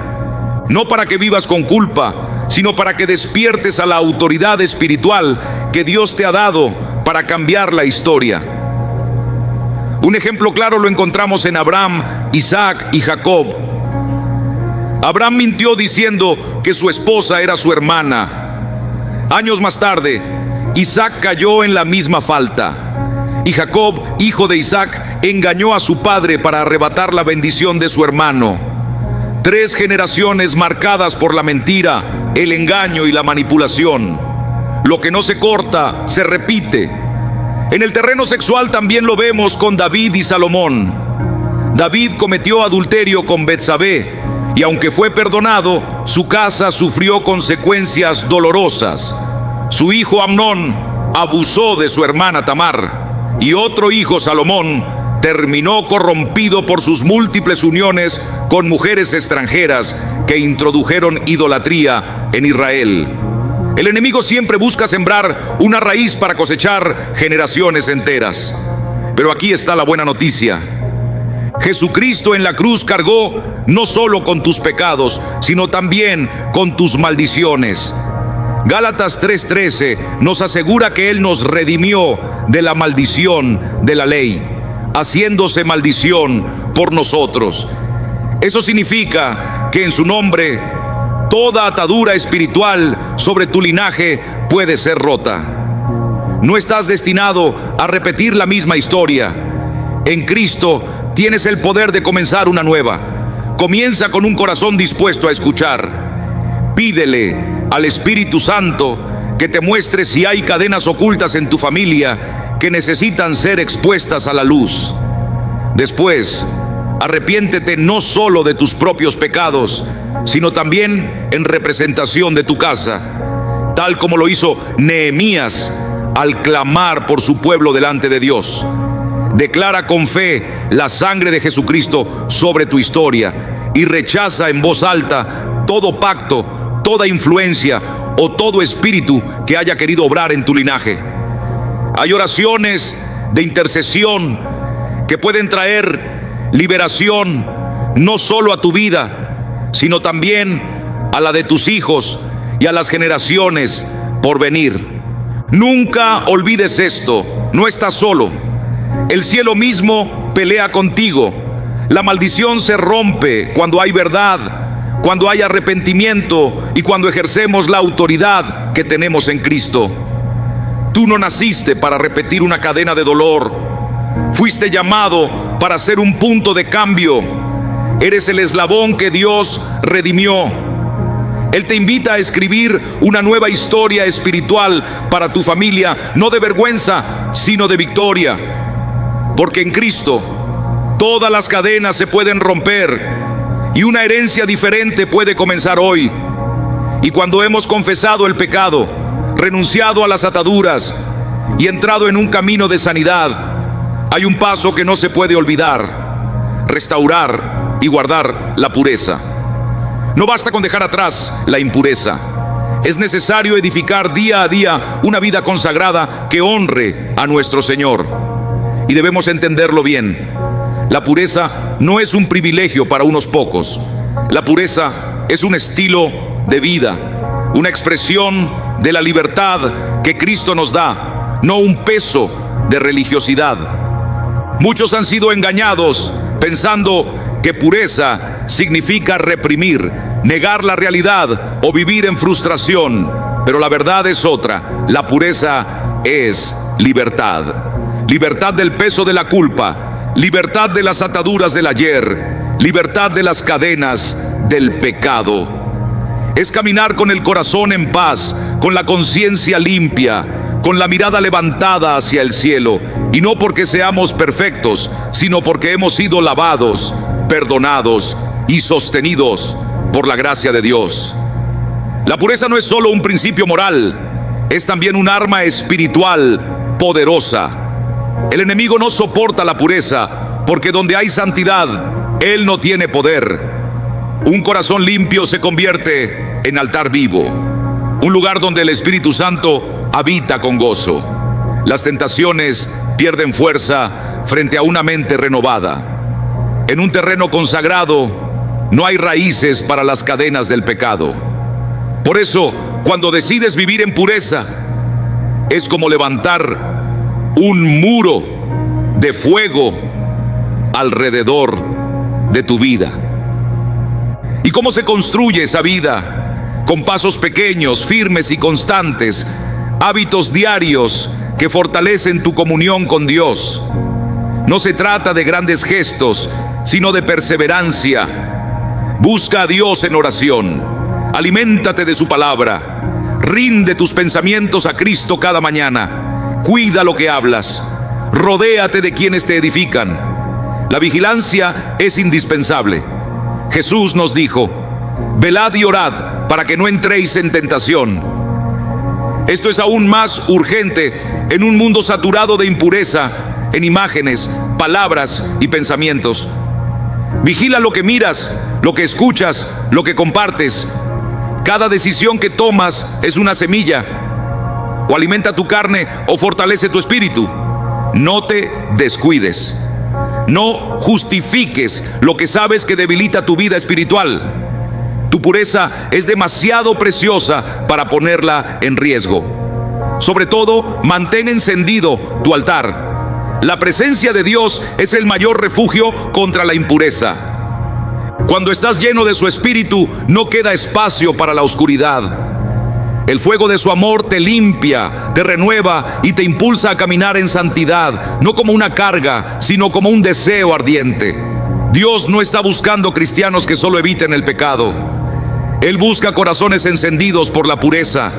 No para que vivas con culpa, sino para que despiertes a la autoridad espiritual que Dios te ha dado para cambiar la historia. Un ejemplo claro lo encontramos en Abraham, Isaac y Jacob. Abraham mintió diciendo que su esposa era su hermana. Años más tarde, Isaac cayó en la misma falta. Y Jacob, hijo de Isaac, engañó a su padre para arrebatar la bendición de su hermano. 3 generaciones marcadas por la mentira, el engaño y la manipulación. Lo que no se corta, se repite. En el terreno sexual también lo vemos con David y Salomón. David cometió adulterio con Betsabé, y aunque fue perdonado, su casa sufrió consecuencias dolorosas. Su hijo Amnón abusó de su hermana Tamar, y otro hijo, Salomón, terminó corrompido por sus múltiples uniones con mujeres extranjeras que introdujeron idolatría en Israel. El enemigo siempre busca sembrar una raíz para cosechar generaciones enteras. Pero aquí está la buena noticia. Jesucristo en la cruz cargó no solo con tus pecados, sino también con tus maldiciones. Gálatas 3:13 nos asegura que Él nos redimió de la maldición de la ley, haciéndose maldición por nosotros. Eso significa que en su nombre toda atadura espiritual sobre tu linaje puede ser rota. No estás destinado a repetir la misma historia. En Cristo tienes el poder de comenzar una nueva. Comienza con un corazón dispuesto a escuchar. Pídele al Espíritu Santo que te muestre si hay cadenas ocultas en tu familia que necesitan ser expuestas a la luz. Después, arrepiéntete no solo de tus propios pecados, sino también en representación de tu casa, tal como lo hizo Nehemías al clamar por su pueblo delante de Dios. Declara con fe la sangre de Jesucristo sobre tu historia y rechaza en voz alta todo pacto, toda influencia o todo espíritu que haya querido obrar en tu linaje. Hay oraciones de intercesión que pueden traer liberación no solo a tu vida, sino también a la de tus hijos y a las generaciones por venir. Nunca olvides esto, no estás solo. El cielo mismo pelea contigo. La maldición se rompe cuando hay verdad, cuando hay arrepentimiento y cuando ejercemos la autoridad que tenemos en Cristo. Tú no naciste para repetir una cadena de dolor. Fuiste llamado para ser un punto de cambio. Eres el eslabón que Dios redimió. Él te invita a escribir una nueva historia espiritual para tu familia, no de vergüenza, sino de victoria. Porque en Cristo todas las cadenas se pueden romper y una herencia diferente puede comenzar hoy. Y cuando hemos confesado el pecado, renunciado a las ataduras y entrado en un camino de sanidad, hay un paso que no se puede olvidar: restaurar y guardar la pureza. No basta con dejar atrás la impureza. Es necesario edificar día a día una vida consagrada que honre a nuestro Señor. Y debemos entenderlo bien. La pureza no es un privilegio para unos pocos. La pureza es un estilo de vida, una expresión de la libertad que Cristo nos da, no un peso de religiosidad. Muchos han sido engañados pensando que pureza significa reprimir, negar la realidad o vivir en frustración. Pero la verdad es otra. La pureza es libertad. Libertad del peso de la culpa, libertad de las ataduras del ayer, libertad de las cadenas del pecado. Es caminar con el corazón en paz, con la conciencia limpia, con la mirada levantada hacia el cielo, y no porque seamos perfectos, sino porque hemos sido lavados, perdonados y sostenidos por la gracia de Dios. La pureza no es solo un principio moral, es también un arma espiritual poderosa. El enemigo no soporta la pureza, porque donde hay santidad, él no tiene poder. Un corazón limpio se convierte en altar vivo, un lugar donde el Espíritu Santo habita con gozo. Las tentaciones pierden fuerza frente a una mente renovada. En un terreno consagrado no hay raíces para las cadenas del pecado. Por eso, cuando decides vivir en pureza, es como levantar un muro de fuego alrededor de tu vida. ¿Y cómo se construye esa vida? Con pasos pequeños, firmes y constantes, hábitos diarios que fortalecen tu comunión con Dios. No se trata de grandes gestos, sino de perseverancia. Busca a Dios en oración, aliméntate de su palabra, rinde tus pensamientos a Cristo cada mañana, cuida lo que hablas, rodéate de quienes te edifican. La vigilancia es indispensable. Jesús nos dijo: velad y orad para que no entréis en tentación. Esto es aún más urgente en un mundo saturado de impureza en imágenes, palabras y pensamientos. Vigila lo que miras, lo que escuchas, lo que compartes. Cada decisión que tomas es una semilla. O alimenta tu carne o fortalece tu espíritu. No te descuides. No justifiques lo que sabes que debilita tu vida espiritual. Tu pureza es demasiado preciosa para ponerla en riesgo. Sobre todo, mantén encendido tu altar. La presencia de Dios es el mayor refugio contra la impureza. Cuando estás lleno de su espíritu, no queda espacio para la oscuridad. El fuego de su amor te limpia, te renueva y te impulsa a caminar en santidad, no como una carga, sino como un deseo ardiente. Dios no está buscando cristianos que solo eviten el pecado. Él busca corazones encendidos por la pureza,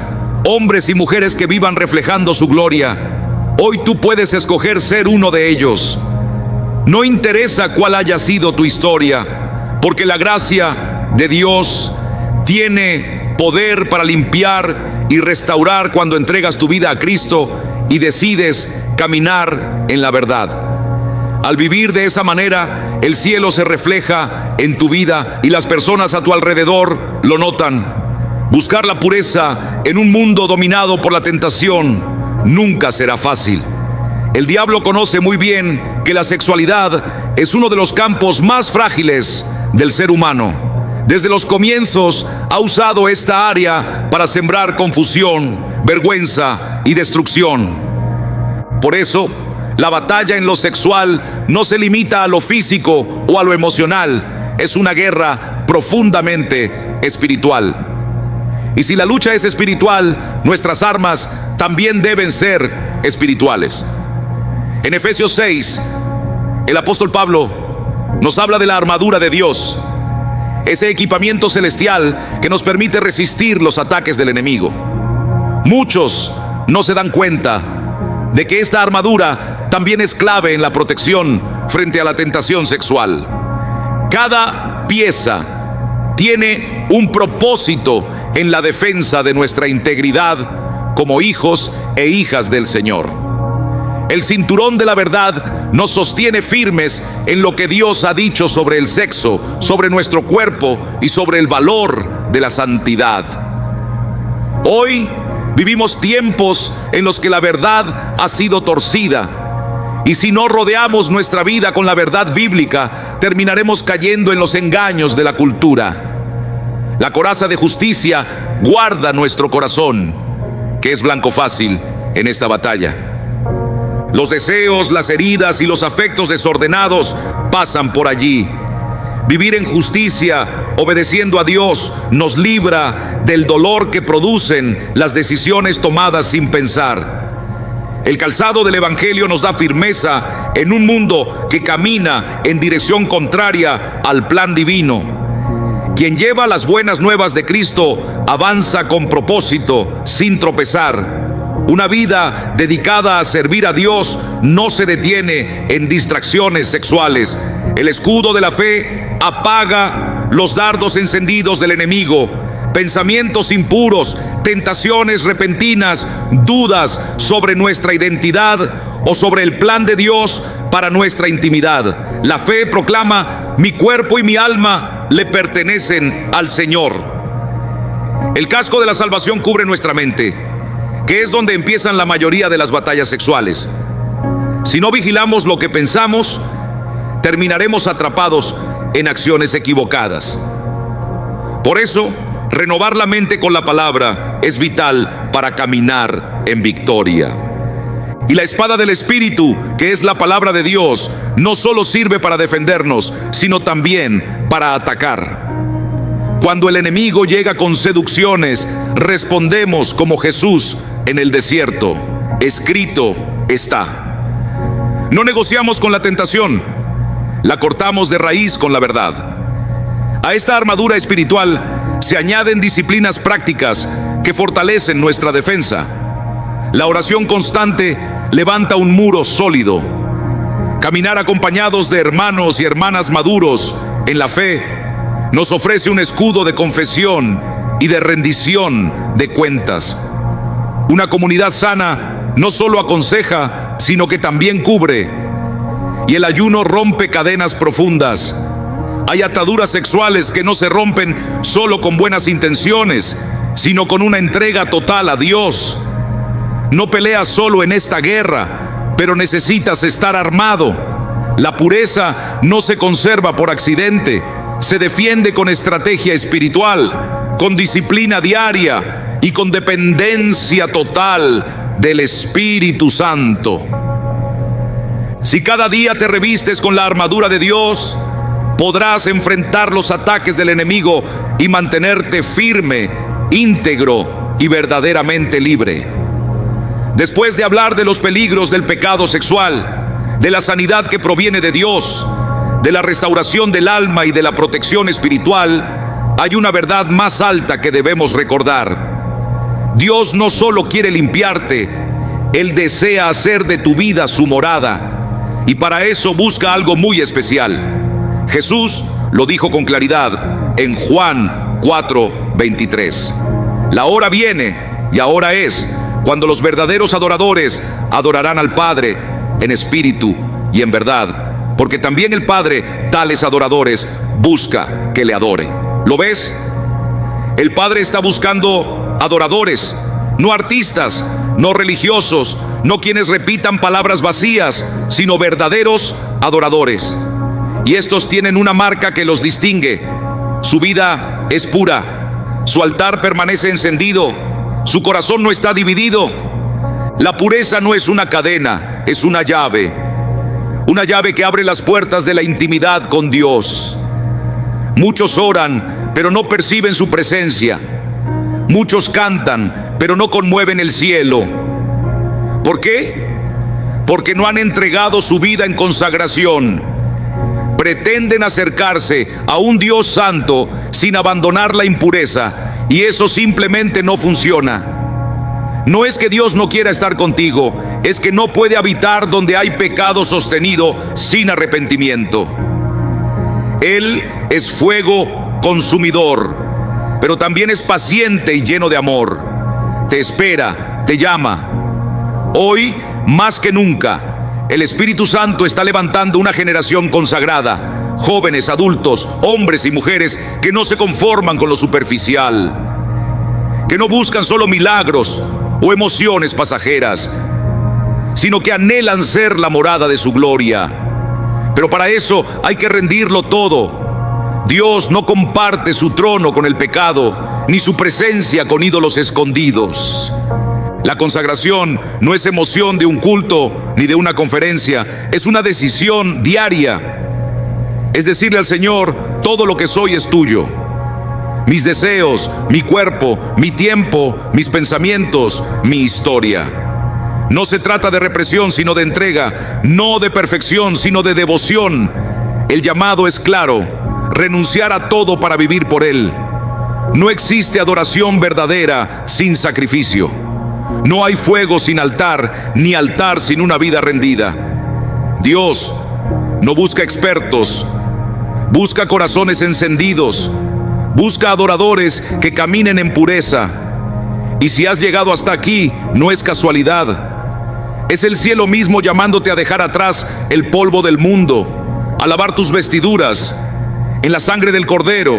hombres y mujeres que vivan reflejando su gloria. Hoy tú puedes escoger ser uno de ellos. No interesa cuál haya sido tu historia, porque la gracia de Dios tiene poder para limpiar y restaurar cuando entregas tu vida a Cristo y decides caminar en la verdad. Al vivir de esa manera, el cielo se refleja en tu vida y las personas a tu alrededor lo notan. Buscar la pureza en un mundo dominado por la tentación nunca será fácil. El diablo conoce muy bien que la sexualidad es uno de los campos más frágiles del ser humano. Desde los comienzos ha usado esta área para sembrar confusión, vergüenza y destrucción. Por eso, la batalla en lo sexual no se limita a lo físico o a lo emocional. Es una guerra profundamente espiritual. Y si la lucha es espiritual, nuestras armas también deben ser espirituales. En Efesios 6, el apóstol Pablo nos habla de la armadura de Dios, ese equipamiento celestial que nos permite resistir los ataques del enemigo. Muchos no se dan cuenta de que esta armadura también es clave en la protección frente a la tentación sexual. Cada pieza tiene un propósito en la defensa de nuestra integridad como hijos e hijas del Señor. El cinturón de la verdad nos sostiene firmes en lo que Dios ha dicho sobre el sexo, sobre nuestro cuerpo y sobre el valor de la santidad. Hoy vivimos tiempos en los que la verdad ha sido torcida, y si no rodeamos nuestra vida con la verdad bíblica, terminaremos cayendo en los engaños de la cultura. La coraza de justicia guarda nuestro corazón, que es blanco fácil en esta batalla. Los deseos, las heridas y los afectos desordenados pasan por allí. Vivir en justicia, obedeciendo a Dios, nos libra del dolor que producen las decisiones tomadas sin pensar. El calzado del Evangelio nos da firmeza en un mundo que camina en dirección contraria al plan divino. Quien lleva las buenas nuevas de Cristo avanza con propósito, sin tropezar. Una vida dedicada a servir a Dios no se detiene en distracciones sexuales. El escudo de la fe apaga los dardos encendidos del enemigo, pensamientos impuros, tentaciones repentinas, dudas sobre nuestra identidad o sobre el plan de Dios para nuestra intimidad. La fe proclama: mi cuerpo y mi alma le pertenecen al Señor. El casco de la salvación cubre nuestra mente, que es donde empiezan la mayoría de las batallas sexuales. Si no vigilamos lo que pensamos, terminaremos atrapados en acciones equivocadas. Por eso, renovar la mente con la palabra es vital para caminar en victoria. Y la espada del Espíritu, que es la palabra de Dios, no solo sirve para defendernos, sino también para atacar. Cuando el enemigo llega con seducciones, respondemos como Jesús en el desierto: escrito está. No negociamos con la tentación, la cortamos de raíz con la verdad. A esta armadura espiritual se añaden disciplinas prácticas que fortalecen nuestra defensa. La oración constante levanta un muro sólido. Caminar acompañados de hermanos y hermanas maduros en la fe nos ofrece un escudo de confesión y de rendición de cuentas. Una comunidad sana no solo aconseja, sino que también cubre. Y el ayuno rompe cadenas profundas. Hay ataduras sexuales que no se rompen solo con buenas intenciones, sino con una entrega total a Dios. No peleas solo en esta guerra, pero necesitas estar armado. La pureza no se conserva por accidente, se defiende con estrategia espiritual, con disciplina diaria y con dependencia total del Espíritu Santo. Si cada día te revistes con la armadura de Dios, podrás enfrentar los ataques del enemigo y mantenerte firme, íntegro y verdaderamente libre. Después de hablar de los peligros del pecado sexual, de la sanidad que proviene de Dios, de la restauración del alma y de la protección espiritual, hay una verdad más alta que debemos recordar. Dios no solo quiere limpiarte, Él desea hacer de tu vida su morada, y para eso busca algo muy especial. Jesús lo dijo con claridad en Juan 4:23. La hora viene, y ahora es, cuando los verdaderos adoradores adorarán al Padre en espíritu y en verdad, porque también el Padre tales adoradores busca que le adore. ¿Lo ves? El Padre está buscando adoradores, no artistas, no religiosos, no quienes repitan palabras vacías, sino verdaderos adoradores. Y estos tienen una marca que los distingue: su vida es pura, su altar permanece encendido, su corazón no está dividido. La pureza no es una cadena, es una llave que abre las puertas de la intimidad con Dios. Muchos oran, pero no perciben su presencia. Muchos cantan, pero no conmueven el cielo. ¿Por qué? Porque no han entregado su vida en consagración. Pretenden acercarse a un Dios santo sin abandonar la impureza, y eso simplemente no funciona. No es que Dios no quiera estar contigo, es que no puede habitar donde hay pecado sostenido sin arrepentimiento. Él es fuego consumidor, pero también es paciente y lleno de amor. Te espera, te llama. Hoy, más que nunca, el Espíritu Santo está levantando una generación consagrada, jóvenes, adultos, hombres y mujeres que no se conforman con lo superficial, que no buscan solo milagros o emociones pasajeras, sino que anhelan ser la morada de su gloria. Pero para eso hay que rendirlo todo. Dios no comparte su trono con el pecado, ni su presencia con ídolos escondidos. La consagración no es emoción de un culto ni de una conferencia, es una decisión diaria. Es decirle al Señor: todo lo que soy es tuyo. Mis deseos, mi cuerpo, mi tiempo, mis pensamientos, mi historia. No se trata de represión, sino de entrega, no de perfección, sino de devoción. El llamado es claro: renunciar a todo para vivir por Él. No existe adoración verdadera sin sacrificio. No hay fuego sin altar, ni altar sin una vida rendida. Dios no busca expertos, busca corazones encendidos, busca adoradores que caminen en pureza. Y si has llegado hasta aquí, no es casualidad. Es el cielo mismo llamándote a dejar atrás el polvo del mundo, a lavar tus vestiduras en la sangre del Cordero,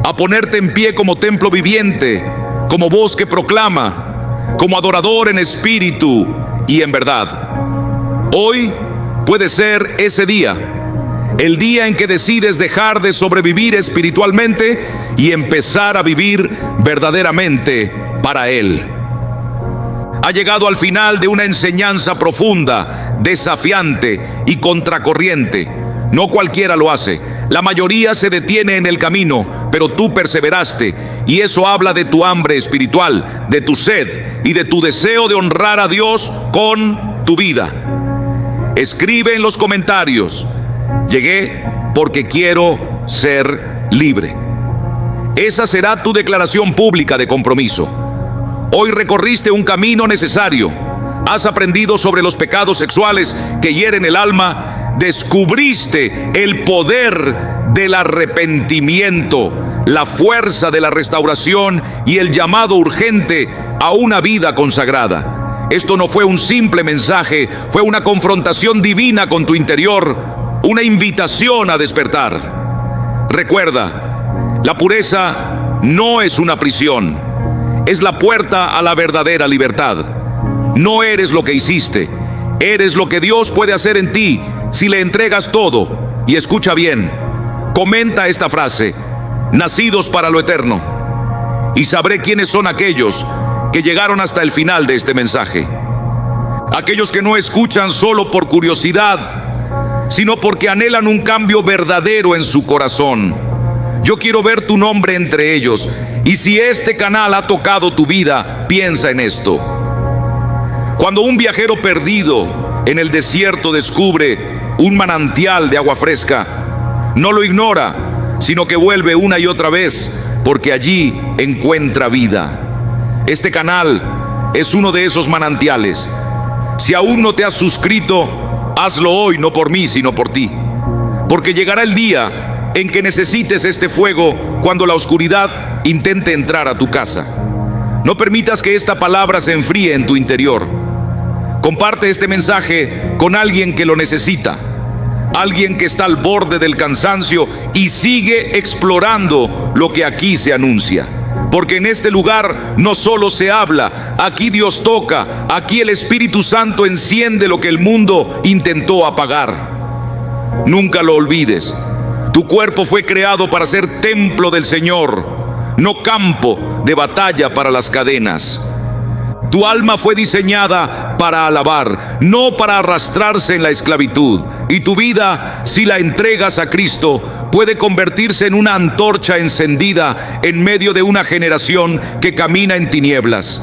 a ponerte en pie como templo viviente, como voz que proclama, como adorador en espíritu y en verdad. Hoy puede ser ese día, el día en que decides dejar de sobrevivir espiritualmente y empezar a vivir verdaderamente para Él. Ha llegado al final de una enseñanza profunda, desafiante y contracorriente. No cualquiera lo hace. La mayoría se detiene en el camino, pero tú perseveraste, y eso habla de tu hambre espiritual, de tu sed y de tu deseo de honrar a Dios con tu vida. Escribe en los comentarios: llegué porque quiero ser libre. Esa será tu declaración pública de compromiso. Hoy recorriste un camino necesario. Has aprendido sobre los pecados sexuales que hieren el alma. Descubriste el poder del arrepentimiento, la fuerza de la restauración y el llamado urgente a una vida consagrada. Esto no fue un simple mensaje, fue una confrontación divina con tu interior, una invitación a despertar. Recuerda, la pureza no es una prisión, es la puerta a la verdadera libertad. No eres lo que hiciste, eres lo que Dios puede hacer en ti si le entregas todo. Y escucha bien, comenta esta frase: nacidos para lo eterno. Y sabré quiénes son aquellos que llegaron hasta el final de este mensaje. Aquellos que no escuchan solo por curiosidad, sino porque anhelan un cambio verdadero en su corazón. Yo quiero ver tu nombre entre ellos. Y si este canal ha tocado tu vida, piensa en esto. Cuando un viajero perdido en el desierto descubre un manantial de agua fresca, no lo ignora, sino que vuelve una y otra vez, porque allí encuentra vida. Este canal es uno de esos manantiales. Si aún no te has suscrito, hazlo hoy, no por mí, sino por ti. Porque llegará el día en que necesites este fuego cuando la oscuridad intente entrar a tu casa. No permitas que esta palabra se enfríe en tu interior. Comparte este mensaje con alguien que lo necesita, alguien que está al borde del cansancio y sigue explorando lo que aquí se anuncia. Porque en este lugar no solo se habla, aquí Dios toca, aquí el Espíritu Santo enciende lo que el mundo intentó apagar. Nunca lo olvides. Tu cuerpo fue creado para ser templo del Señor, no campo de batalla para las cadenas. Tu alma fue diseñada para alabar, no para arrastrarse en la esclavitud. Y tu vida, si la entregas a Cristo, puede convertirse en una antorcha encendida en medio de una generación que camina en tinieblas.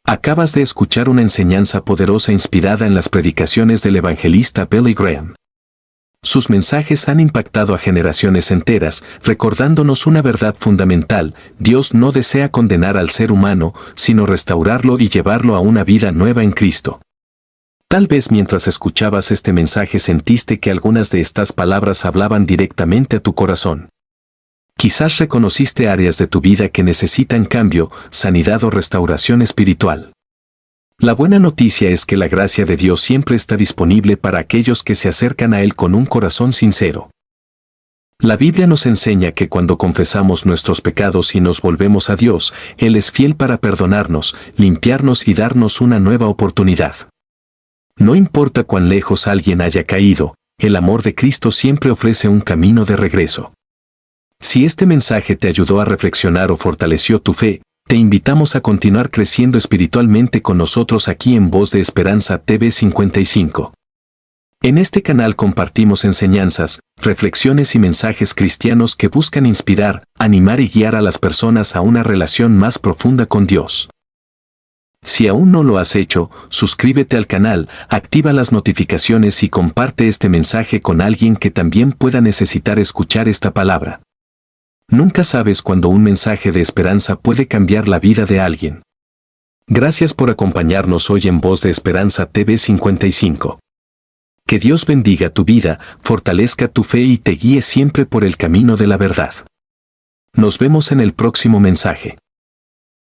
Acabas de escuchar una enseñanza poderosa inspirada en las predicaciones del evangelista Billy Graham. Sus mensajes han impactado a generaciones enteras, recordándonos una verdad fundamental: Dios no desea condenar al ser humano, sino restaurarlo y llevarlo a una vida nueva en Cristo. Tal vez mientras escuchabas este mensaje sentiste que algunas de estas palabras hablaban directamente a tu corazón. Quizás reconociste áreas de tu vida que necesitan cambio, sanidad o restauración espiritual. La buena noticia es que la gracia de Dios siempre está disponible para aquellos que se acercan a Él con un corazón sincero. La Biblia nos enseña que cuando confesamos nuestros pecados y nos volvemos a Dios, Él es fiel para perdonarnos, limpiarnos y darnos una nueva oportunidad. No importa cuán lejos alguien haya caído, el amor de Cristo siempre ofrece un camino de regreso. Si este mensaje te ayudó a reflexionar o fortaleció tu fe, te invitamos a continuar creciendo espiritualmente con nosotros aquí en Voz de Esperanza TV 55. En este canal compartimos enseñanzas, reflexiones y mensajes cristianos que buscan inspirar, animar y guiar a las personas a una relación más profunda con Dios. Si aún no lo has hecho, suscríbete al canal, activa las notificaciones y comparte este mensaje con alguien que también pueda necesitar escuchar esta palabra. Nunca sabes cuándo un mensaje de esperanza puede cambiar la vida de alguien. Gracias por acompañarnos hoy en Voz de Esperanza TV 55. Que Dios bendiga tu vida, fortalezca tu fe y te guíe siempre por el camino de la verdad. Nos vemos en el próximo mensaje.